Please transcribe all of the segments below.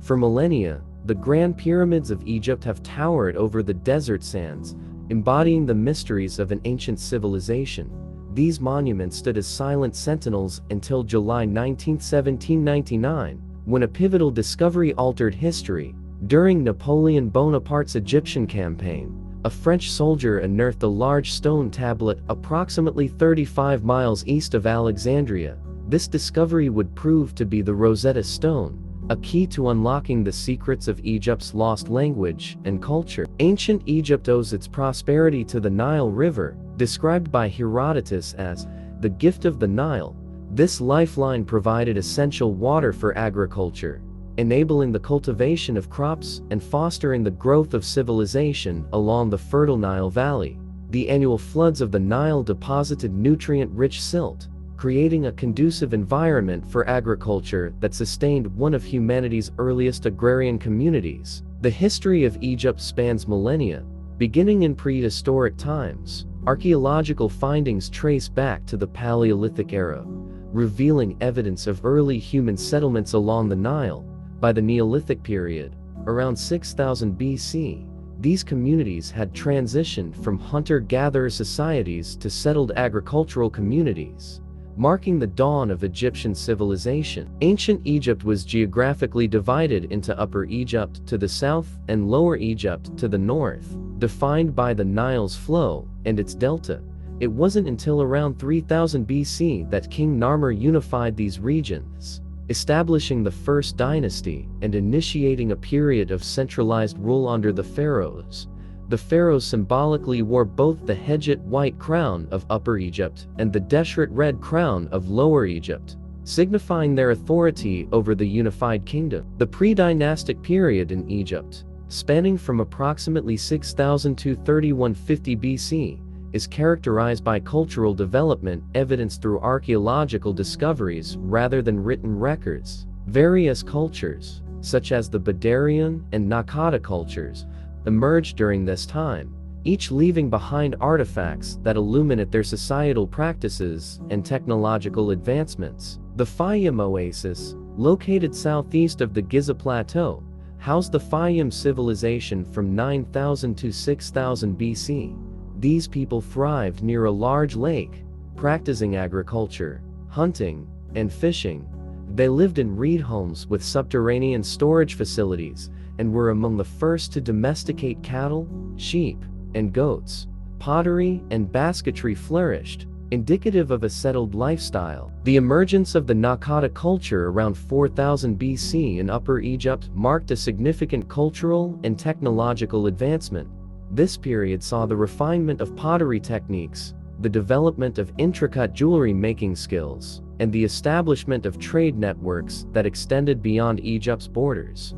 For millennia, the Grand Pyramids of Egypt have towered over the desert sands, embodying the mysteries of an ancient civilization. These monuments stood as silent sentinels until July 19, 1799, when a pivotal discovery altered history. During Napoleon Bonaparte's Egyptian campaign, a French soldier unearthed a large stone tablet approximately 35 miles east of Alexandria. This discovery would prove to be the Rosetta Stone, a key to unlocking the secrets of Egypt's lost language and culture. Ancient Egypt owes its prosperity to the Nile River, described by Herodotus as the gift of the Nile. This lifeline provided essential water for agriculture, enabling the cultivation of crops and fostering the growth of civilization along the fertile Nile Valley. The annual floods of the Nile deposited nutrient-rich silt, creating a conducive environment for agriculture that sustained one of humanity's earliest agrarian communities. The history of Egypt spans millennia. Beginning in prehistoric times, archaeological findings trace back to the Paleolithic era, revealing evidence of early human settlements along the Nile. By the Neolithic period, around 6000 BC, these communities had transitioned from hunter-gatherer societies to settled agricultural communities, marking the dawn of Egyptian civilization. Ancient Egypt was geographically divided into Upper Egypt to the south and Lower Egypt to the north, defined by the Nile's flow and its delta. It wasn't until around 3000 BC that King Narmer unified these regions, establishing the first dynasty and initiating a period of centralized rule under the Pharaohs. The Pharaohs symbolically wore both the Hedjit white crown of Upper Egypt and the Deshret red crown of Lower Egypt, signifying their authority over the unified kingdom. The pre-dynastic period in Egypt, spanning from approximately 6000 to 3150 BC, is characterized by cultural development evidenced through archaeological discoveries rather than written records. Various cultures, such as the Badarian and Naqada cultures, emerged during this time, each leaving behind artifacts that illuminate their societal practices and technological advancements. The Fayum Oasis, located southeast of the Giza Plateau, housed the Fayum civilization from 9000 to 6000 BC. These people thrived near a large lake, practicing agriculture, hunting, and fishing. They lived in reed homes with subterranean storage facilities and were among the first to domesticate cattle, sheep, and goats. Pottery and basketry flourished, indicative of a settled lifestyle. The emergence of the Naqada culture around 4000 BC in Upper Egypt marked a significant cultural and technological advancement. This period saw the refinement of pottery techniques, the development of intricate jewelry-making skills, and the establishment of trade networks that extended beyond Egypt's borders.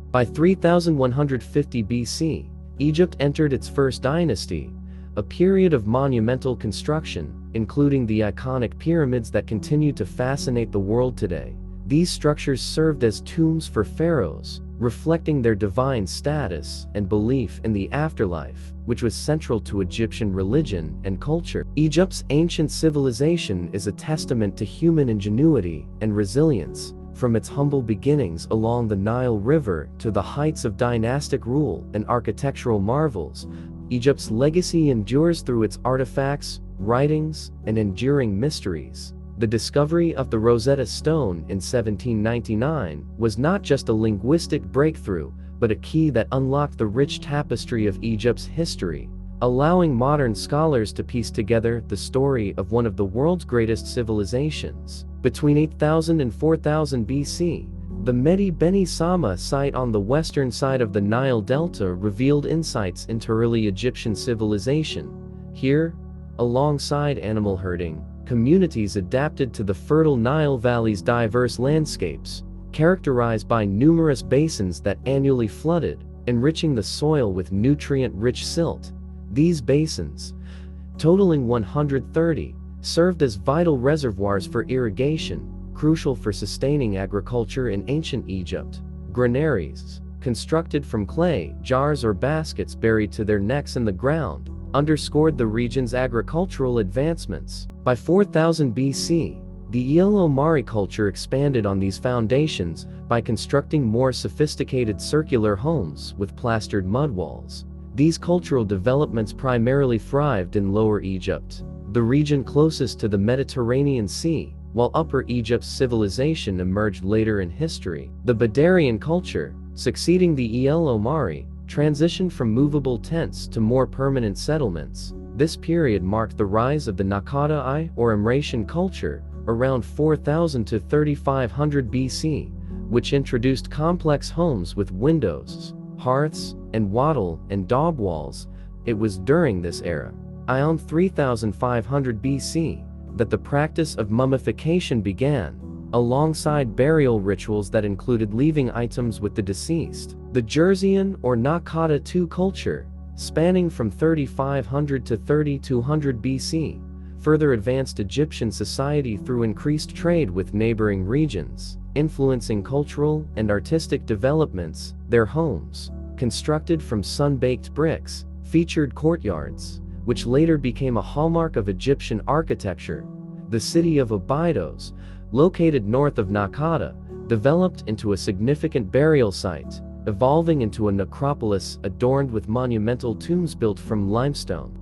By 3150 BC, Egypt entered its first dynasty, a period of monumental construction, including the iconic pyramids that continue to fascinate the world today. These structures served as tombs for pharaohs, reflecting their divine status and belief in the afterlife, which was central to Egyptian religion and culture. Egypt's ancient civilization is a testament to human ingenuity and resilience. From its humble beginnings along the Nile River to the heights of dynastic rule and architectural marvels, Egypt's legacy endures through its artifacts, writings, and enduring mysteries. The discovery of the Rosetta Stone in 1799 was not just a linguistic breakthrough, but a key that unlocked the rich tapestry of Egypt's history, allowing modern scholars to piece together the story of one of the world's greatest civilizations. Between 8000 and 4000 BC, the Medi Beni Sama site on the western side of the Nile Delta revealed insights into early Egyptian civilization. Here, alongside animal herding, communities adapted to the fertile Nile Valley's diverse landscapes, characterized by numerous basins that annually flooded, enriching the soil with nutrient-rich silt. These basins, totaling 130, served as vital reservoirs for irrigation, crucial for sustaining agriculture in ancient Egypt. Granaries, constructed from clay, jars or baskets buried to their necks in the ground, underscored the region's agricultural advancements. By 4000 BC, the Elo Mari culture expanded on these foundations, by constructing more sophisticated circular homes with plastered mud walls. These cultural developments primarily thrived in Lower Egypt, the region closest to the Mediterranean Sea, while Upper Egypt's civilization emerged later in history. The Badarian culture, succeeding the El Omari, transitioned from movable tents to more permanent settlements. This period marked the rise of the Naqada or Amratian culture around 4000 to 3500 BC, which introduced complex homes with windows, hearths, and wattle and daub walls. It was during this era, around 3500 BC, that the practice of mummification began, alongside burial rituals that included leaving items with the deceased. The Jersean or Naqada II culture, spanning from 3500 to 3200 BC, further advanced Egyptian society through increased trade with neighboring regions, influencing cultural and artistic developments. Their homes, constructed from sun-baked bricks, featured courtyards, which later became a hallmark of Egyptian architecture. The city of Abydos, located north of Naqada, developed into a significant burial site, evolving into a necropolis adorned with monumental tombs built from limestone.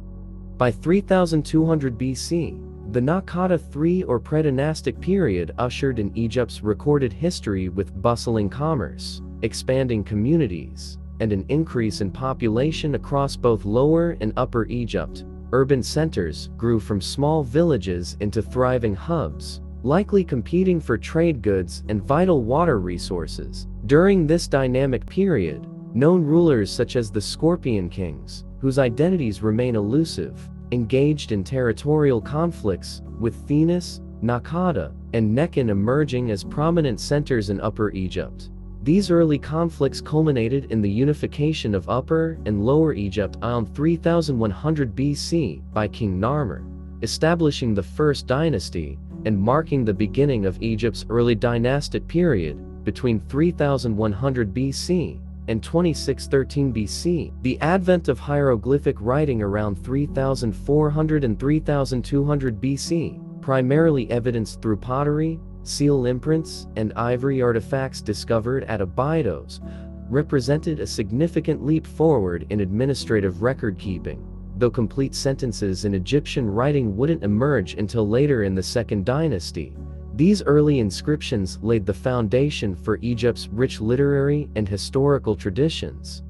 By 3200 BC, the Naqada III or predynastic period ushered in Egypt's recorded history with bustling commerce, expanding communities, and an increase in population across both Lower and Upper Egypt. Urban centers grew from small villages into thriving hubs, likely competing for trade goods and vital water resources. During this dynamic period, known rulers such as the Scorpion Kings, whose identities remain elusive, engaged in territorial conflicts, with Thinis, Naqada, and Nekhen emerging as prominent centers in Upper Egypt. These early conflicts culminated in the unification of Upper and Lower Egypt around 3100 BC by King Narmer, establishing the First Dynasty and marking the beginning of Egypt's early dynastic period between 3100 BC and 2613 BC. The advent of hieroglyphic writing around 3400 and 3200 BC, primarily evidenced through pottery, seal imprints, and ivory artifacts discovered at Abydos, represented a significant leap forward in administrative record-keeping. Though complete sentences in Egyptian writing wouldn't emerge until later in the Second Dynasty, these early inscriptions laid the foundation for Egypt's rich literary and historical traditions.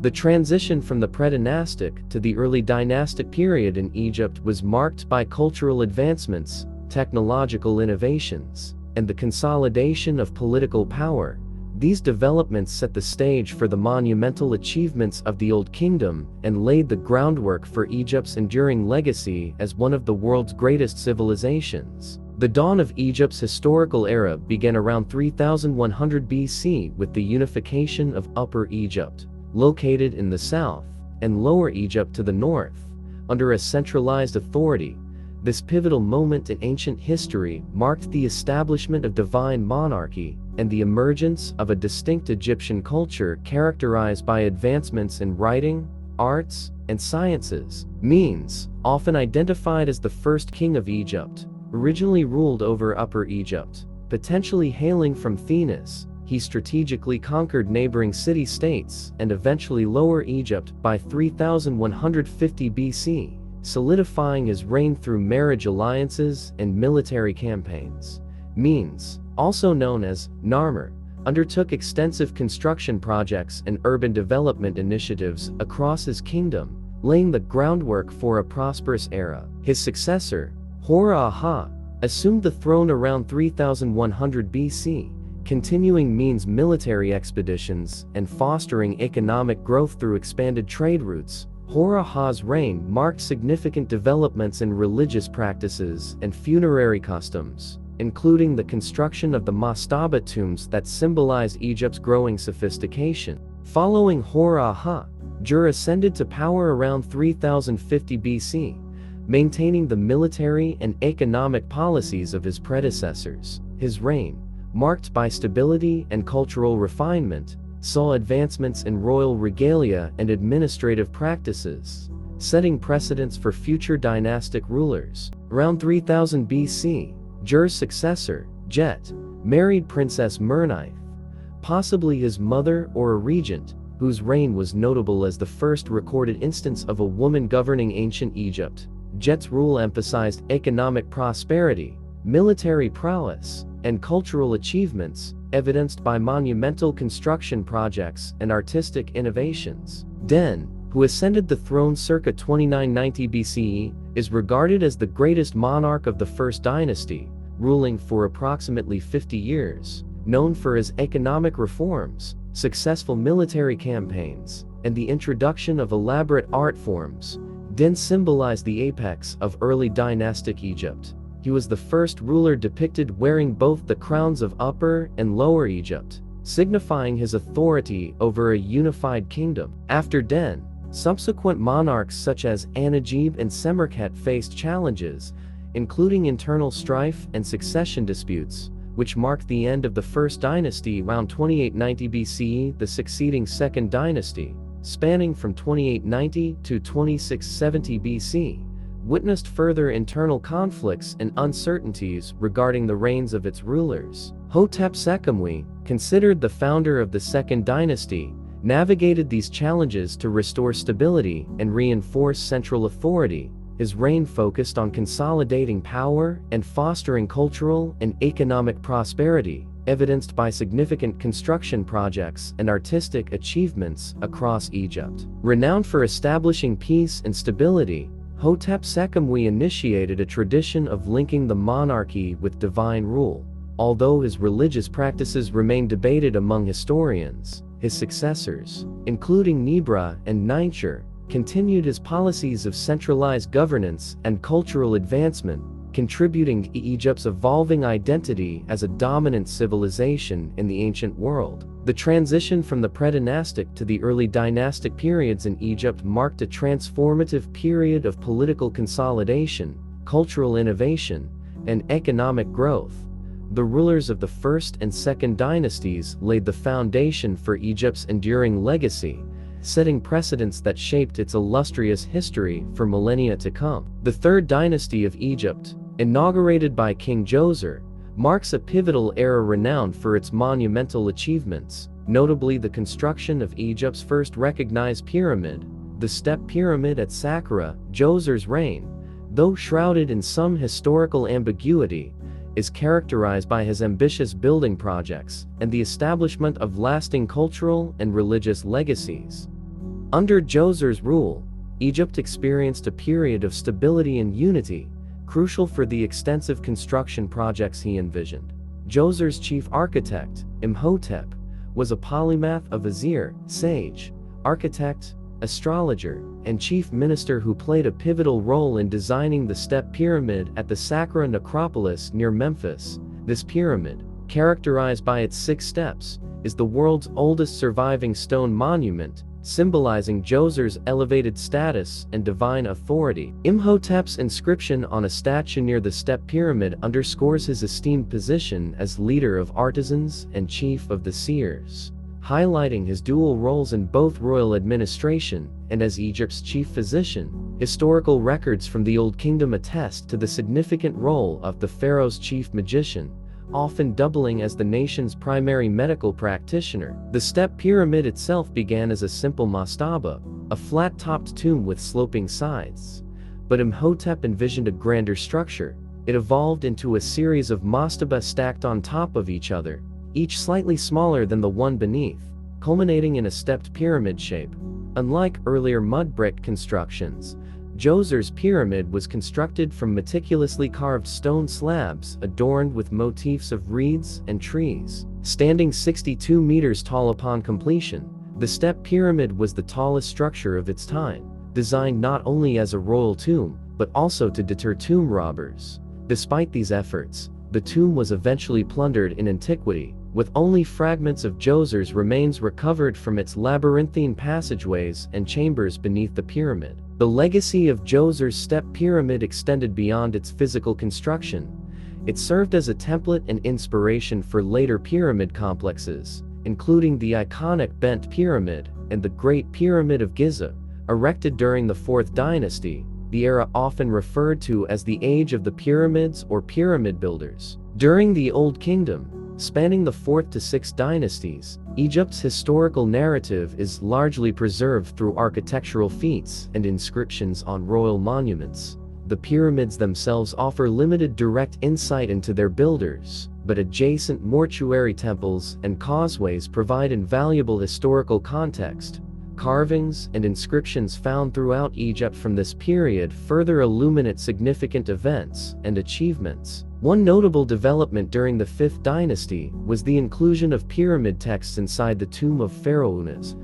The transition from the predynastic to the early dynastic period in Egypt was marked by cultural advancements, technological innovations, and the consolidation of political power. These developments set the stage for the monumental achievements of the Old Kingdom and laid the groundwork for Egypt's enduring legacy as one of the world's greatest civilizations. The dawn of Egypt's historical era began around 3100 BC with the unification of Upper Egypt, located in the south, and Lower Egypt to the north, under a centralized authority. This pivotal moment in ancient history marked the establishment of divine monarchy and the emergence of a distinct Egyptian culture characterized by advancements in writing, arts, and sciences. Menes, often identified as the first king of Egypt, originally ruled over Upper Egypt. Potentially hailing from Thinis, he strategically conquered neighboring city-states and eventually Lower Egypt by 3150 BC. Solidifying his reign through marriage alliances and military campaigns. Menes, also known as Narmer, undertook extensive construction projects and urban development initiatives across his kingdom, laying the groundwork for a prosperous era. His successor, Hora-Aha, assumed the throne around 3100 BC, continuing Menes' military expeditions and fostering economic growth through expanded trade routes. Hora-A's reign marked significant developments in religious practices and funerary customs, including the construction of the mastaba tombs that symbolize Egypt's growing sophistication. Following Hora-Ha, Jur ascended to power around 3050 BC, maintaining the military and economic policies of his predecessors. His reign, marked by stability and cultural refinement, saw advancements in royal regalia and administrative practices, setting precedents for future dynastic rulers. Around 3000 BC, Jur's successor, Jet, married Princess Mernith, possibly his mother or a regent, whose reign was notable as the first recorded instance of a woman governing ancient Egypt. Jet's rule emphasized economic prosperity, military prowess, and cultural achievements, evidenced by monumental construction projects and artistic innovations. Den, who ascended the throne circa 2990 BCE, is regarded as the greatest monarch of the First Dynasty, ruling for approximately 50 years. Known for his economic reforms, successful military campaigns, and the introduction of elaborate art forms, Den symbolized the apex of early dynastic Egypt. He was the first ruler depicted wearing both the crowns of Upper and Lower Egypt, signifying his authority over a unified kingdom. After Den, subsequent monarchs such as Anajib and Semerkhet faced challenges, including internal strife and succession disputes, which marked the end of the First Dynasty around 2890 BCE. The succeeding Second Dynasty, spanning from 2890 to 2670 BC, witnessed further internal conflicts and uncertainties regarding the reigns of its rulers. Hotep Sekhemwi, considered the founder of the Second Dynasty, navigated these challenges to restore stability and reinforce central authority. His reign focused on consolidating power and fostering cultural and economic prosperity, evidenced by significant construction projects and artistic achievements across Egypt. Renowned for establishing peace and stability, Hotep Sekhemwi initiated a tradition of linking the monarchy with divine rule. Although his religious practices remain debated among historians, his successors, including Nebra and Ninshar, continued his policies of centralized governance and cultural advancement, contributing to Egypt's evolving identity as a dominant civilization in the ancient world. The transition from the predynastic to the early dynastic periods in Egypt marked a transformative period of political consolidation, cultural innovation, and economic growth. The rulers of the First and Second Dynasties laid the foundation for Egypt's enduring legacy, setting precedents that shaped its illustrious history for millennia to come. The Third Dynasty of Egypt, inaugurated by King Djoser, marks a pivotal era renowned for its monumental achievements, notably the construction of Egypt's first recognized pyramid, the Step Pyramid at Saqqara. Djoser's reign, though shrouded in some historical ambiguity, is characterized by his ambitious building projects and the establishment of lasting cultural and religious legacies. Under Djoser's rule, Egypt experienced a period of stability and unity, crucial for the extensive construction projects he envisioned. Djoser's chief architect, Imhotep, was a polymath, a vizier, sage, architect, astrologer, and chief minister who played a pivotal role in designing the Step Pyramid at the Saqqara necropolis near Memphis. This pyramid, characterized by its 6 steps, is the world's oldest surviving stone monument, symbolizing Djoser's elevated status and divine authority. Imhotep's inscription on a statue near the Step Pyramid underscores his esteemed position as leader of artisans and chief of the seers, highlighting his dual roles in both royal administration and as Egypt's chief physician. Historical records from the Old Kingdom attest to the significant role of the pharaoh's chief magician, often doubling as the nation's primary medical practitioner. The Step Pyramid itself began as a simple mastaba, a flat-topped tomb with sloping sides. But Imhotep envisioned a grander structure. It evolved into a series of mastaba stacked on top of each other, each slightly smaller than the one beneath, culminating in a stepped pyramid shape. Unlike earlier mud brick constructions, Djoser's pyramid was constructed from meticulously carved stone slabs adorned with motifs of reeds and trees. Standing 62 meters tall upon completion, the Step Pyramid was the tallest structure of its time, designed not only as a royal tomb, but also to deter tomb robbers. Despite these efforts, the tomb was eventually plundered in antiquity, with only fragments of Djoser's remains recovered from its labyrinthine passageways and chambers beneath the pyramid. The legacy of Djoser's Step Pyramid extended beyond its physical construction. It served as a template and inspiration for later pyramid complexes, including the iconic Bent Pyramid and the Great Pyramid of Giza, erected during the Fourth Dynasty, the era often referred to as the Age of the Pyramids or Pyramid Builders. During the Old Kingdom, Spanning the 4th to 6th dynasties, Egypt's historical narrative is largely preserved through architectural feats and inscriptions on royal monuments. The pyramids themselves offer limited direct insight into their builders, but adjacent mortuary temples and causeways provide invaluable historical context. Carvings and inscriptions found throughout Egypt from this period further illuminate significant events and achievements. One notable development during the 5th dynasty was the inclusion of pyramid texts inside the tomb of Pharaohs,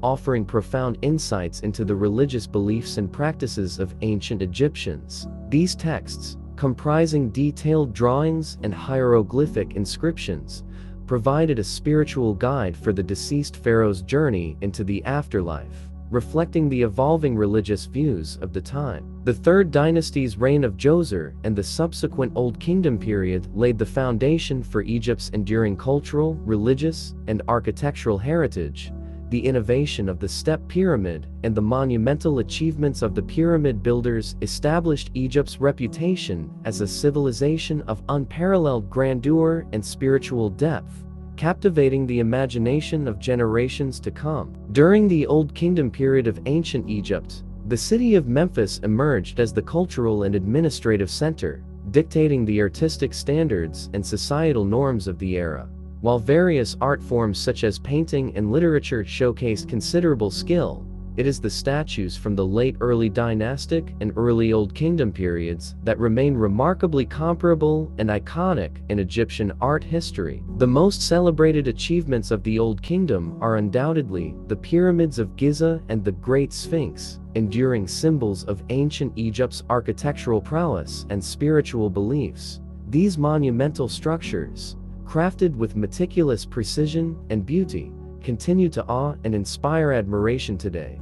offering profound insights into the religious beliefs and practices of ancient Egyptians. These texts, comprising detailed drawings and hieroglyphic inscriptions, provided a spiritual guide for the deceased pharaoh's journey into the afterlife, reflecting the evolving religious views of the time. The 3rd dynasty's reign of Djoser and the subsequent Old Kingdom period laid the foundation for Egypt's enduring cultural, religious, and architectural heritage. The innovation of the step pyramid and the monumental achievements of the pyramid builders established Egypt's reputation as a civilization of unparalleled grandeur and spiritual depth, captivating the imagination of generations to come. During the Old Kingdom period of ancient Egypt, the city of Memphis emerged as the cultural and administrative center, dictating the artistic standards and societal norms of the era. While various art forms such as painting and literature showcased considerable skill, it is the statues from the late early dynastic and early Old Kingdom periods that remain remarkably comparable and iconic in Egyptian art history. The most celebrated achievements of the Old Kingdom are undoubtedly the pyramids of Giza and the Great Sphinx, enduring symbols of ancient Egypt's architectural prowess and spiritual beliefs. These monumental structures, crafted with meticulous precision and beauty, continue to awe and inspire admiration today.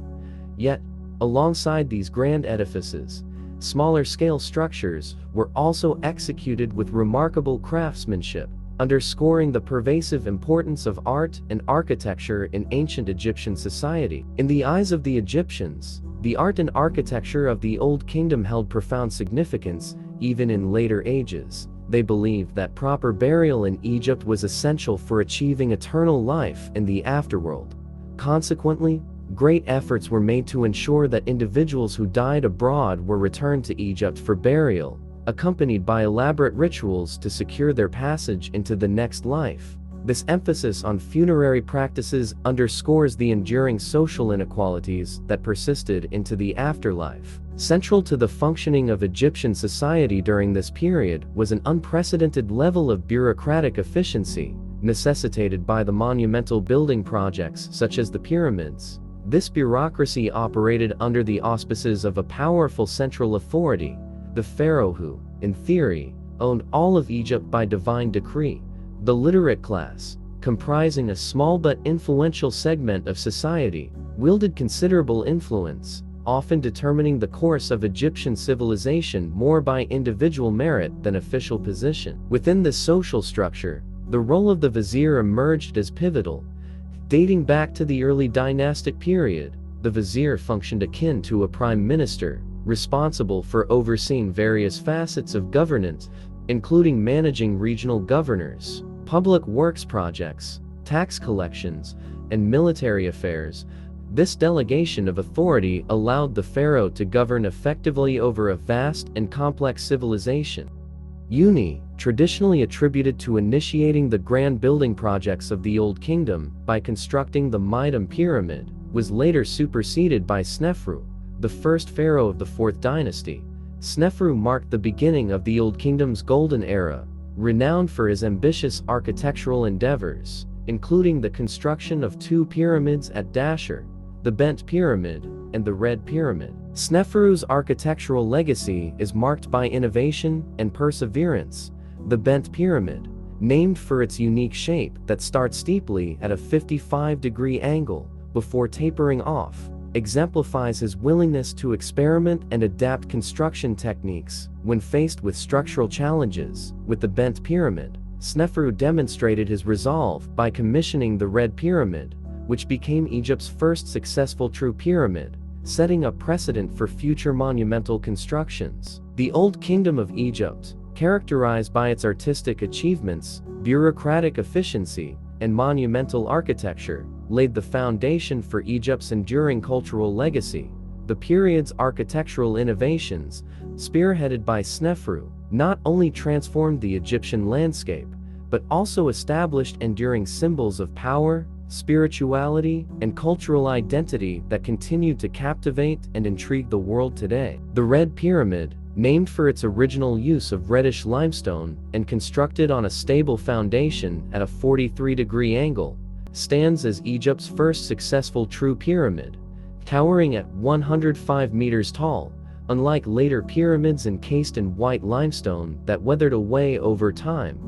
Yet, alongside these grand edifices, smaller-scale structures were also executed with remarkable craftsmanship, underscoring the pervasive importance of art and architecture in ancient Egyptian society. In the eyes of the Egyptians, the art and architecture of the Old Kingdom held profound significance, even in later ages. They believed that proper burial in Egypt was essential for achieving eternal life in the afterworld. Consequently, great efforts were made to ensure that individuals who died abroad were returned to Egypt for burial, accompanied by elaborate rituals to secure their passage into the next life. This emphasis on funerary practices underscores the enduring social inequalities that persisted into the afterlife. Central to the functioning of Egyptian society during this period was an unprecedented level of bureaucratic efficiency, necessitated by the monumental building projects such as the pyramids. This bureaucracy operated under the auspices of a powerful central authority, the pharaoh who, in theory, owned all of Egypt by divine decree. The literate class, comprising a small but influential segment of society, wielded considerable influence, often determining the course of Egyptian civilization more by individual merit than official position. Within this social structure, the role of the vizier emerged as pivotal. Dating back to the early dynastic period, the vizier functioned akin to a prime minister, responsible for overseeing various facets of governance, including managing regional governors, public works projects, tax collections, and military affairs. This delegation of authority allowed the pharaoh to govern effectively over a vast and complex civilization. Traditionally attributed to initiating the grand building projects of the Old Kingdom by constructing the Mitam Pyramid, was later superseded by Snefru, the first pharaoh of the 4th dynasty. Snefru marked the beginning of the Old Kingdom's golden era, renowned for his ambitious architectural endeavors, including the construction of 2 pyramids at Dashur, the Bent Pyramid and the Red Pyramid. Snefru's architectural legacy is marked by innovation and perseverance. The Bent Pyramid, named for its unique shape that starts steeply at a 55-degree angle before tapering off, exemplifies his willingness to experiment and adapt construction techniques when faced with structural challenges. With the Bent Pyramid, Snefru demonstrated his resolve by commissioning the Red Pyramid, which became Egypt's first successful true pyramid, setting a precedent for future monumental constructions. The Old Kingdom of Egypt, characterized by its artistic achievements, bureaucratic efficiency, and monumental architecture, laid the foundation for Egypt's enduring cultural legacy. The period's architectural innovations, spearheaded by Snefru, not only transformed the Egyptian landscape, but also established enduring symbols of power, spirituality, and cultural identity that continue to captivate and intrigue the world today. The Red Pyramid, named for its original use of reddish limestone and constructed on a stable foundation at a 43-degree angle, stands as Egypt's first successful true pyramid, towering at 105 meters tall. Unlike later pyramids encased in white limestone that weathered away over time,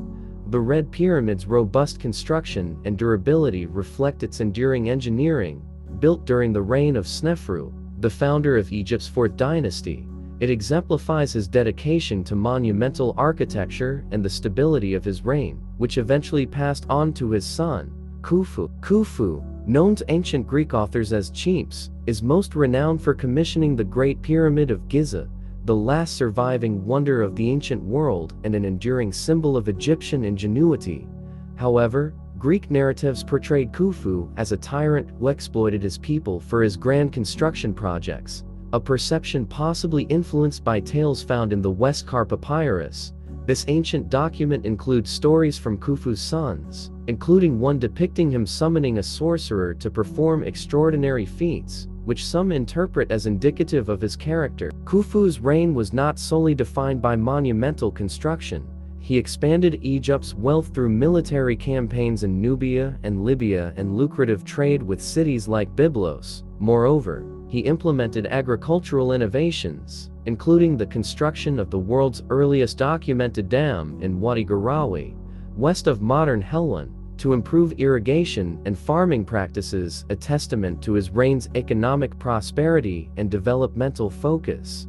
the Red Pyramid's robust construction and durability reflect its enduring engineering. Built during the reign of Snefru, the founder of Egypt's fourth dynasty, it exemplifies his dedication to monumental architecture and the stability of his reign, which eventually passed on to his son, Khufu. Khufu, known to ancient Greek authors as Cheops, is most renowned for commissioning the Great Pyramid of Giza, the last surviving wonder of the ancient world and an enduring symbol of Egyptian ingenuity. However, Greek narratives portrayed Khufu as a tyrant who exploited his people for his grand construction projects, a perception possibly influenced by tales found in the Westcar Papyrus. This ancient document includes stories from Khufu's sons, including one depicting him summoning a sorcerer to perform extraordinary feats, which some interpret as indicative of his character. Khufu's reign was not solely defined by monumental construction. He expanded Egypt's wealth through military campaigns in Nubia and Libya and lucrative trade with cities like Byblos. Moreover, he implemented agricultural innovations, including the construction of the world's earliest documented dam in Wadi Garawi, west of modern Helwan, to improve irrigation and farming practices, a testament to his reign's economic prosperity and developmental focus.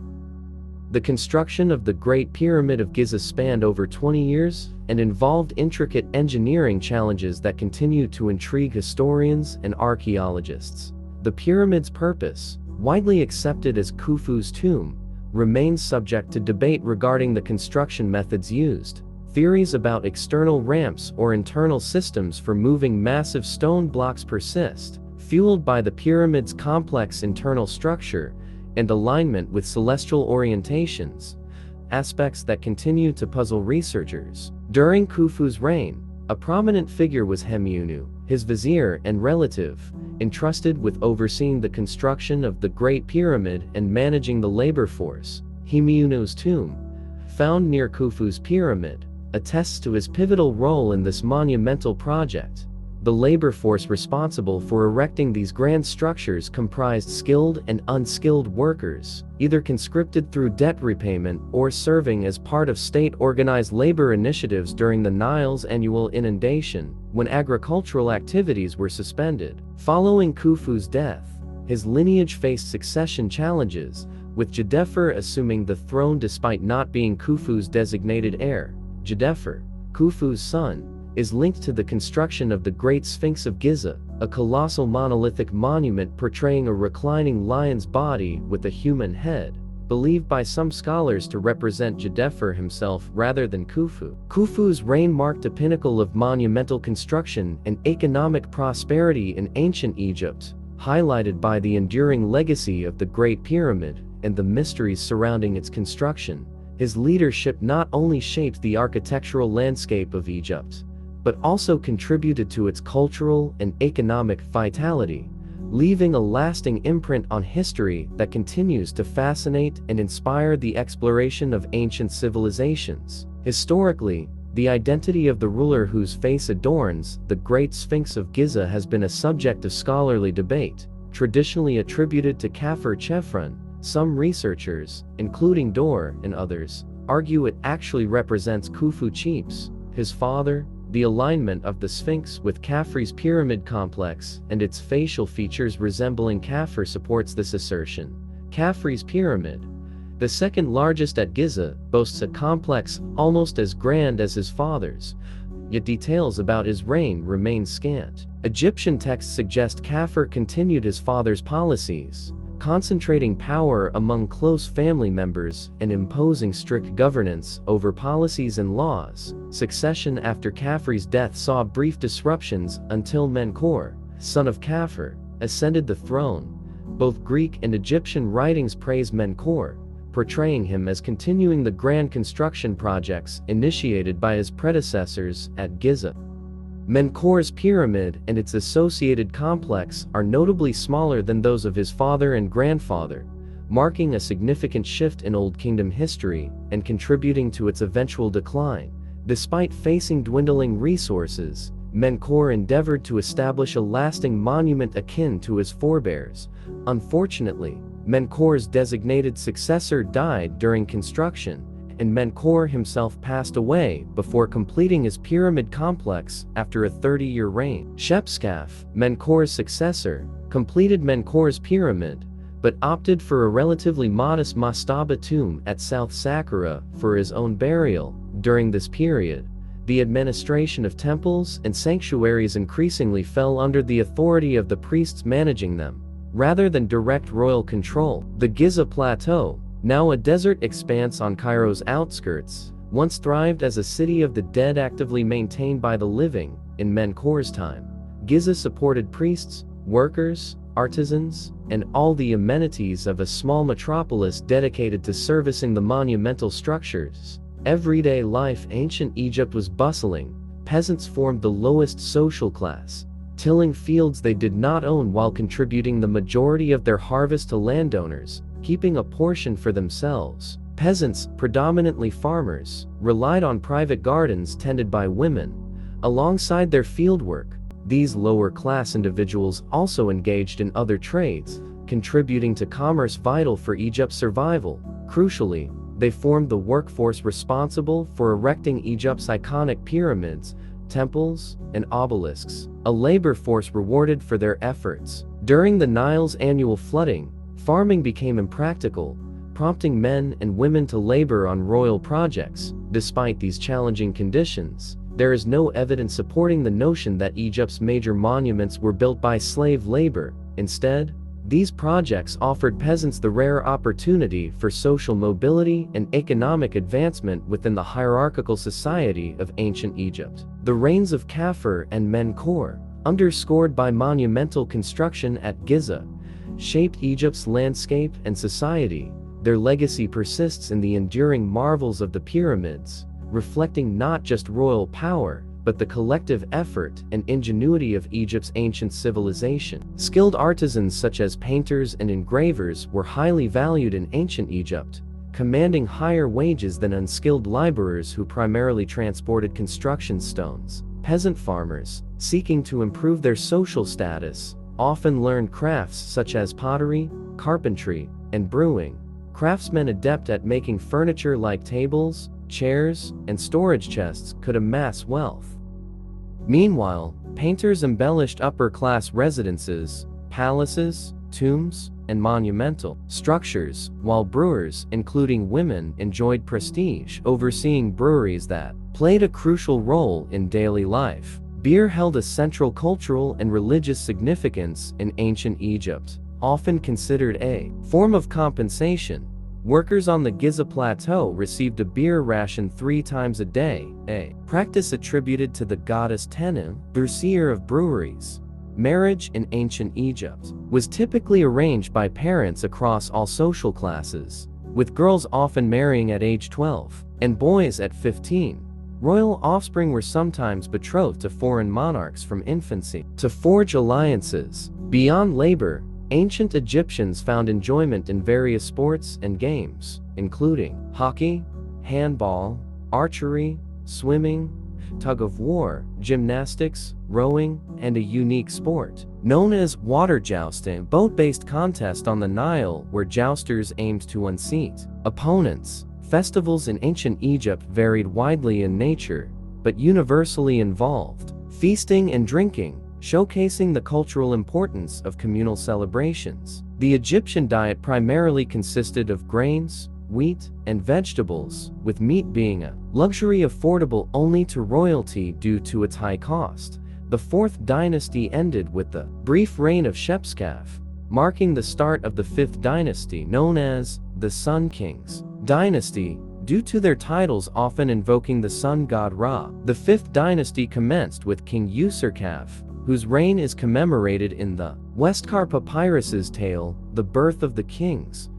The construction of the Great Pyramid of Giza spanned over 20 years and involved intricate engineering challenges that continue to intrigue historians and archaeologists. The pyramid's purpose, widely accepted as Khufu's tomb, remains subject to debate regarding the construction methods used. Theories about external ramps or internal systems for moving massive stone blocks persist, fueled by the pyramid's complex internal structure and alignment with celestial orientations, aspects that continue to puzzle researchers. During Khufu's reign, a prominent figure was Hemiunu, his vizier and relative, entrusted with overseeing the construction of the Great Pyramid and managing the labor force. Hemiunu's tomb, found near Khufu's pyramid, attests to his pivotal role in this monumental project. The labor force responsible for erecting these grand structures comprised skilled and unskilled workers, either conscripted through debt repayment or serving as part of state-organized labor initiatives during the Nile's annual inundation, when agricultural activities were suspended. Following Khufu's death, his lineage faced succession challenges, with Djenefer assuming the throne despite not being Khufu's designated heir. Djenefer, Khufu's son, is linked to the construction of the Great Sphinx of Giza, a colossal monolithic monument portraying a reclining lion's body with a human head, believed by some scholars to represent Djenefer himself rather than Khufu. Khufu's reign marked a pinnacle of monumental construction and economic prosperity in ancient Egypt, highlighted by the enduring legacy of the Great Pyramid and the mysteries surrounding its construction. His leadership not only shaped the architectural landscape of Egypt, but also contributed to its cultural and economic vitality, leaving a lasting imprint on history that continues to fascinate and inspire the exploration of ancient civilizations. Historically, the identity of the ruler whose face adorns the Great Sphinx of Giza has been a subject of scholarly debate. Traditionally attributed to Khafre-Chefren, some researchers, including Dor and others, argue it actually represents Khufu Cheops, his father. The alignment of the Sphinx with Khafre's pyramid complex and its facial features resembling Khafre supports this assertion. Khafre's pyramid, the second largest at Giza, boasts a complex almost as grand as his father's, yet details about his reign remain scant. Egyptian texts suggest Khafre continued his father's policies, concentrating power among close family members and imposing strict governance over policies and laws. Succession after Khafre's death saw brief disruptions until Menkaure, son of Khafre, ascended the throne. Both Greek and Egyptian writings praise Menkaure, portraying him as continuing the grand construction projects initiated by his predecessors at Giza. Menkaure's pyramid and its associated complex are notably smaller than those of his father and grandfather, marking a significant shift in Old Kingdom history and contributing to its eventual decline. Despite facing dwindling resources, Menkaure endeavored to establish a lasting monument akin to his forebears. Unfortunately, Menkaure's designated successor died during construction, and Menkaure himself passed away before completing his pyramid complex after a 30-year reign. Shepseskaf, Menkaure's successor, completed Menkaure's pyramid, but opted for a relatively modest mastaba tomb at South Saqqara for his own burial. During this period, the administration of temples and sanctuaries increasingly fell under the authority of the priests managing them, rather than direct royal control. The Giza Plateau, now a desert expanse on Cairo's outskirts, once thrived as a city of the dead actively maintained by the living. In Menkaure's time, Giza supported priests, workers, artisans, and all the amenities of a small metropolis dedicated to servicing the monumental structures. Everyday life in ancient Egypt was bustling. Peasants formed the lowest social class, tilling fields they did not own while contributing the majority of their harvest to landowners, keeping a portion for themselves. Peasants, predominantly farmers, relied on private gardens tended by women, alongside their fieldwork. These lower-class individuals also engaged in other trades, contributing to commerce vital for Egypt's survival. Crucially, they formed the workforce responsible for erecting Egypt's iconic pyramids, temples, and obelisks, a labor force rewarded for their efforts. During the Nile's annual flooding, farming became impractical, prompting men and women to labor on royal projects. Despite these challenging conditions, there is no evidence supporting the notion that Egypt's major monuments were built by slave labor. Instead, these projects offered peasants the rare opportunity for social mobility and economic advancement within the hierarchical society of ancient Egypt. The reigns of Khafre and Menkaure, underscored by monumental construction at Giza, shaped Egypt's landscape and society. Their legacy persists in the enduring marvels of the pyramids, reflecting not just royal power, but the collective effort and ingenuity of Egypt's ancient civilization. Skilled artisans such as painters and engravers were highly valued in ancient Egypt, commanding higher wages than unskilled laborers who primarily transported construction stones. Peasant farmers, seeking to improve their social status, often learned crafts such as pottery, carpentry, and brewing. Craftsmen adept at making furniture like tables, chairs, and storage chests could amass wealth. Meanwhile, painters embellished upper-class residences, palaces, tombs, and monumental structures, while brewers, including women, enjoyed prestige, overseeing breweries that played a crucial role in daily life. Beer held a central cultural and religious significance in ancient Egypt, often considered a form of compensation. Workers on the Giza Plateau received a beer ration 3 times a day, a practice attributed to the goddess Tenu, overseer of breweries. Marriage in ancient Egypt was typically arranged by parents across all social classes, with girls often marrying at age 12, and boys at 15. Royal offspring were sometimes betrothed to foreign monarchs from infancy. To forge alliances beyond labor, ancient Egyptians found enjoyment in various sports and games, including hockey, handball, archery, swimming, tug-of-war, gymnastics, rowing, and a unique sport known as water jousting, boat-based contest on the Nile where jousters aimed to unseat opponents. Festivals in ancient Egypt varied widely in nature, but universally involved feasting and drinking, showcasing the cultural importance of communal celebrations. The Egyptian diet primarily consisted of grains, wheat, and vegetables, with meat being a luxury affordable only to royalty due to its high cost. The fourth dynasty ended with the brief reign of Shepseskaf, marking the start of the fifth dynasty known as the Sun Kings dynasty, due to their titles often invoking the sun god Ra. The fifth dynasty commenced with King Userkaf, whose reign is commemorated in the Westcar Papyrus's tale, The Birth of the Kings.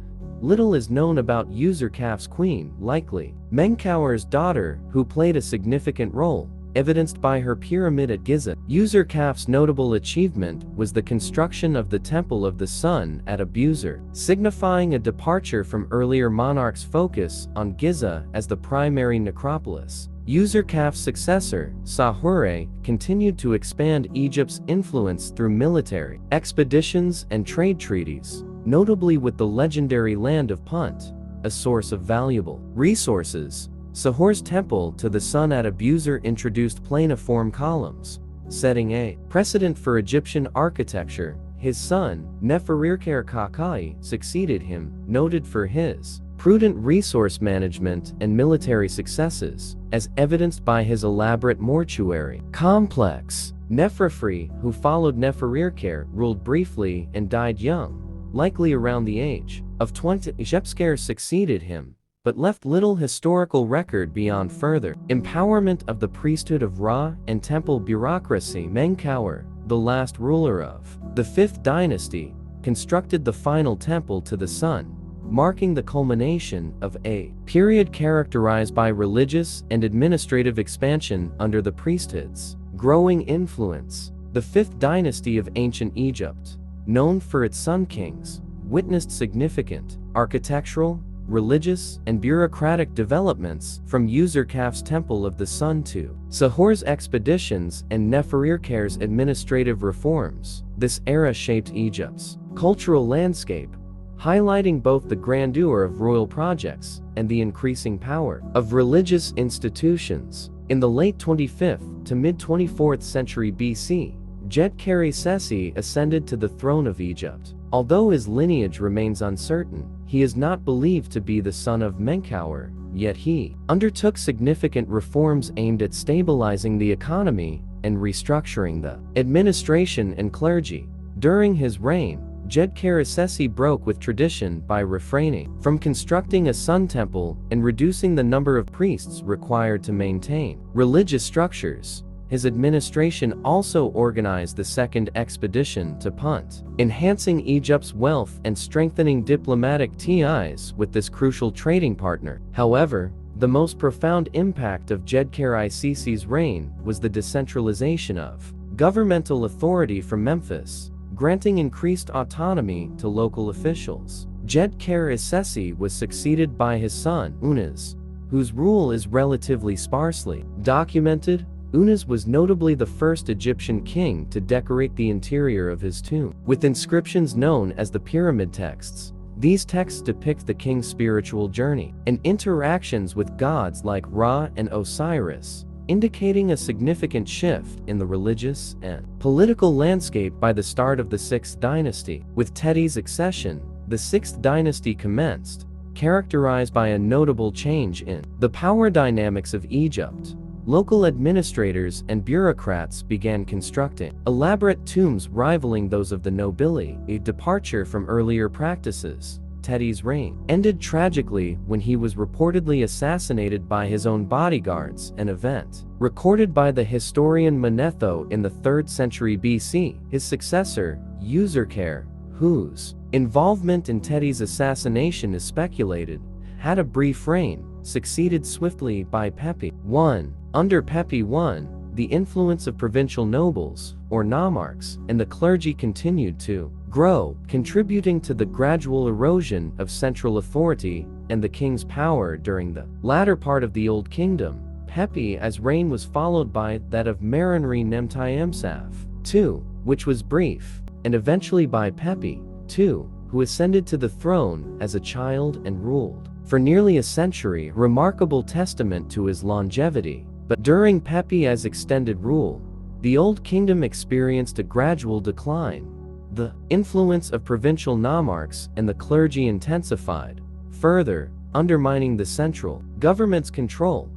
Little is known about Userkaf's queen, likely Menkaur's daughter, who played a significant role, evidenced by her pyramid at Giza. Userkaf's notable achievement was the construction of the Temple of the Sun at Abusir, signifying a departure from earlier monarchs' focus on Giza as the primary necropolis. Userkaf's successor, Sahure, continued to expand Egypt's influence through military expeditions and trade treaties, notably with the legendary land of Punt, a source of valuable resources. Sahure's temple to the sun at Abusir introduced planiform columns, setting a precedent for Egyptian architecture. His son, Neferirkare Kakai, succeeded him, noted for his prudent resource management and military successes, as evidenced by his elaborate mortuary complex. Neferfri, who followed Neferirkare, ruled briefly and died young, likely around the age of 20. Jepskare succeeded him, but left little historical record beyond further empowerment of the priesthood of Ra and temple bureaucracy. Menkaur, the last ruler of the fifth dynasty, constructed the final temple to the sun, marking the culmination of a period characterized by religious and administrative expansion under the priesthood's growing influence. The fifth dynasty of ancient Egypt, known for its sun kings, witnessed significant architectural, religious, and bureaucratic developments from Userkaf's Temple of the Sun to Sahure's expeditions and Neferirkare's administrative reforms. This era shaped Egypt's cultural landscape, highlighting both the grandeur of royal projects and the increasing power of religious institutions. In the late 25th to mid-24th century BC, Djedkare Sesi ascended to the throne of Egypt. Although his lineage remains uncertain, he is not believed to be the son of Menkaur, yet he undertook significant reforms aimed at stabilizing the economy and restructuring the administration and clergy. During his reign, Djedkare Sesi broke with tradition by refraining from constructing a sun temple and reducing the number of priests required to maintain religious structures. His administration also organized the second expedition to Punt, enhancing Egypt's wealth and strengthening diplomatic ties with this crucial trading partner. However, the most profound impact of Djedkare Sesi's reign was the decentralization of governmental authority from Memphis, granting increased autonomy to local officials. Djedkare Sesi was succeeded by his son, Unas, whose rule is relatively sparsely documented. Unas was notably the first Egyptian king to decorate the interior of his tomb with inscriptions known as the pyramid texts. These texts depict the king's spiritual journey and interactions with gods like Ra and Osiris, indicating a significant shift in the religious and political landscape. By the start of the 6th dynasty, with Teti's accession, the 6th dynasty commenced, characterized by a notable change in the power dynamics of Egypt. Local administrators and bureaucrats began constructing elaborate tombs rivaling those of the nobility, a departure from earlier practices. Teti's reign ended tragically when he was reportedly assassinated by his own bodyguards, an event recorded by the historian Manetho in the 3rd century BC. His successor, Userkare, whose involvement in Teti's assassination is speculated, had a brief reign, succeeded swiftly by Pepi I. Under Pepi I, the influence of provincial nobles, or nomarchs, and the clergy continued to grow, contributing to the gradual erosion of central authority and the king's power. During the latter part of the Old Kingdom, Pepi's reign was followed by that of Merenri Nemtiamsaf II, which was brief, and eventually by Pepi II, who ascended to the throne as a child and ruled for nearly a century, remarkable testament to his longevity. But during Pepi's extended rule, the Old Kingdom experienced a gradual decline. The influence of provincial nomarchs and the clergy intensified, further undermining the central government's control.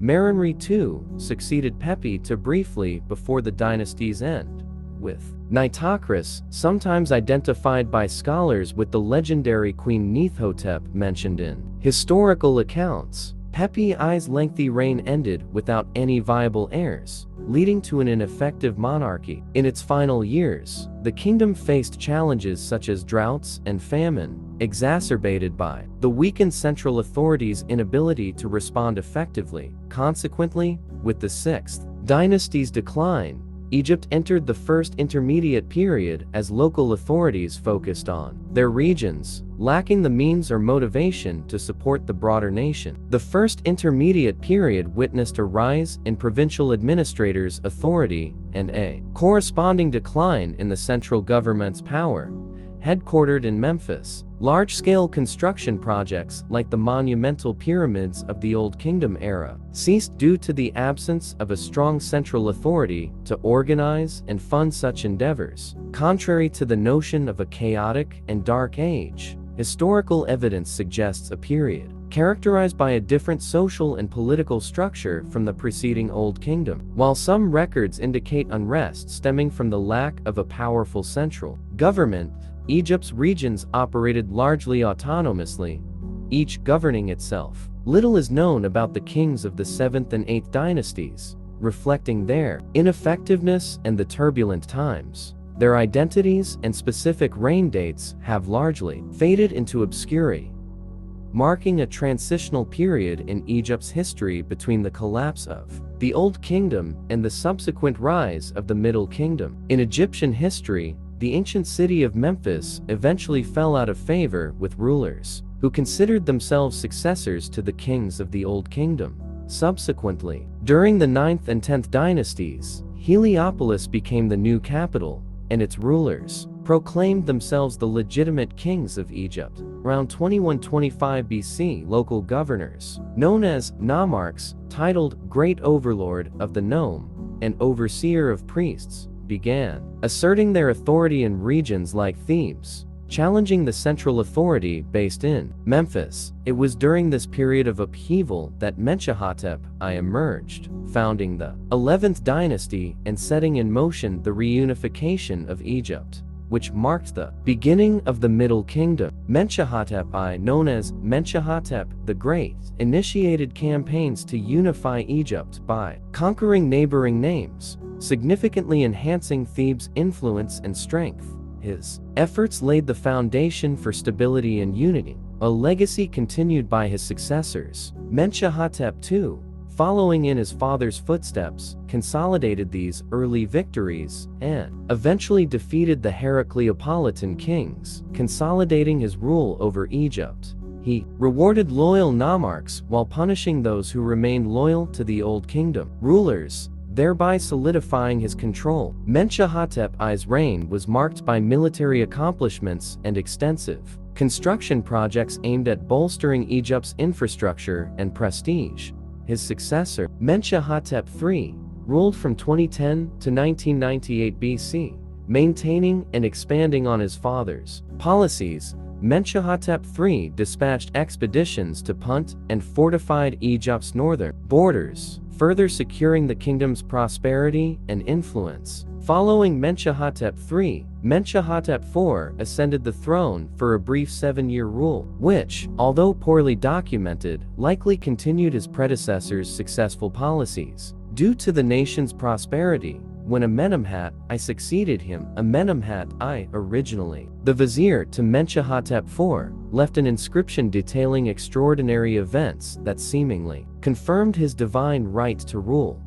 Merenri II succeeded Pepi II briefly before the dynasty's end, with Nitocris, sometimes identified by scholars with the legendary Queen Neithotep mentioned in historical accounts. Pepi I's lengthy reign ended without any viable heirs, leading to an ineffective monarchy. In its final years, the kingdom faced challenges such as droughts and famine, exacerbated by the weakened central authority's inability to respond effectively. Consequently, with the 6th dynasty's decline, Egypt entered the first intermediate period as local authorities focused on their regions, lacking the means or motivation to support the broader nation. The first intermediate period witnessed a rise in provincial administrators' authority and a corresponding decline in the central government's power. Headquartered in Memphis, large-scale construction projects like the monumental pyramids of the Old Kingdom era ceased due to the absence of a strong central authority to organize and fund such endeavors. Contrary to the notion of a chaotic and dark age, historical evidence suggests a period characterized by a different social and political structure from the preceding Old Kingdom. While some records indicate unrest stemming from the lack of a powerful central government, Egypt's regions operated largely autonomously, each governing itself. Little is known about the kings of the 7th and 8th dynasties, reflecting their ineffectiveness and the turbulent times. Their identities and specific reign dates have largely faded into obscurity, marking a transitional period in Egypt's history between the collapse of the Old Kingdom and the subsequent rise of the Middle Kingdom. In Egyptian history, the ancient city of Memphis eventually fell out of favor with rulers who considered themselves successors to the kings of the Old Kingdom. Subsequently, during the 9th and 10th dynasties, Heliopolis became the new capital, and its rulers proclaimed themselves the legitimate kings of Egypt. Around 2125 BC, local governors, known as nomarchs, titled Great Overlord of the Nome and Overseer of Priests, began asserting their authority in regions like Thebes, challenging the central authority based in Memphis. It was during this period of upheaval that Mentuhotep I emerged, founding the 11th dynasty and setting in motion the reunification of Egypt, which marked the beginning of the Middle Kingdom. Mentuhotep I, known as Mentuhotep the Great, initiated campaigns to unify Egypt by conquering neighboring names, significantly enhancing Thebes' influence and strength. His efforts laid the foundation for stability and unity, a legacy continued by his successors. Mentuhotep II, following in his father's footsteps, consolidated these early victories and eventually defeated the Heracleopolitan kings, consolidating his rule over Egypt. He rewarded loyal nomarchs while punishing those who remained loyal to the Old Kingdom rulers, thereby solidifying his control. Mentuhotep I's reign was marked by military accomplishments and extensive construction projects aimed at bolstering Egypt's infrastructure and prestige. His successor, Mentuhotep III, ruled from 2010 to 1998 BC, maintaining and expanding on his father's policies. Mentuhotep III dispatched expeditions to punt and fortified Egypt's northern borders, further securing the kingdom's prosperity and influence. Following Mentuhotep III, Mentuhotep IV ascended the throne for a brief 7-year rule, which, although poorly documented, likely continued his predecessor's successful policies. Due to the nation's prosperity, when Amenemhat I succeeded him, Amenemhat I, originally the vizier to Mentuhotep IV, left an inscription detailing extraordinary events that seemingly confirmed his divine right to rule.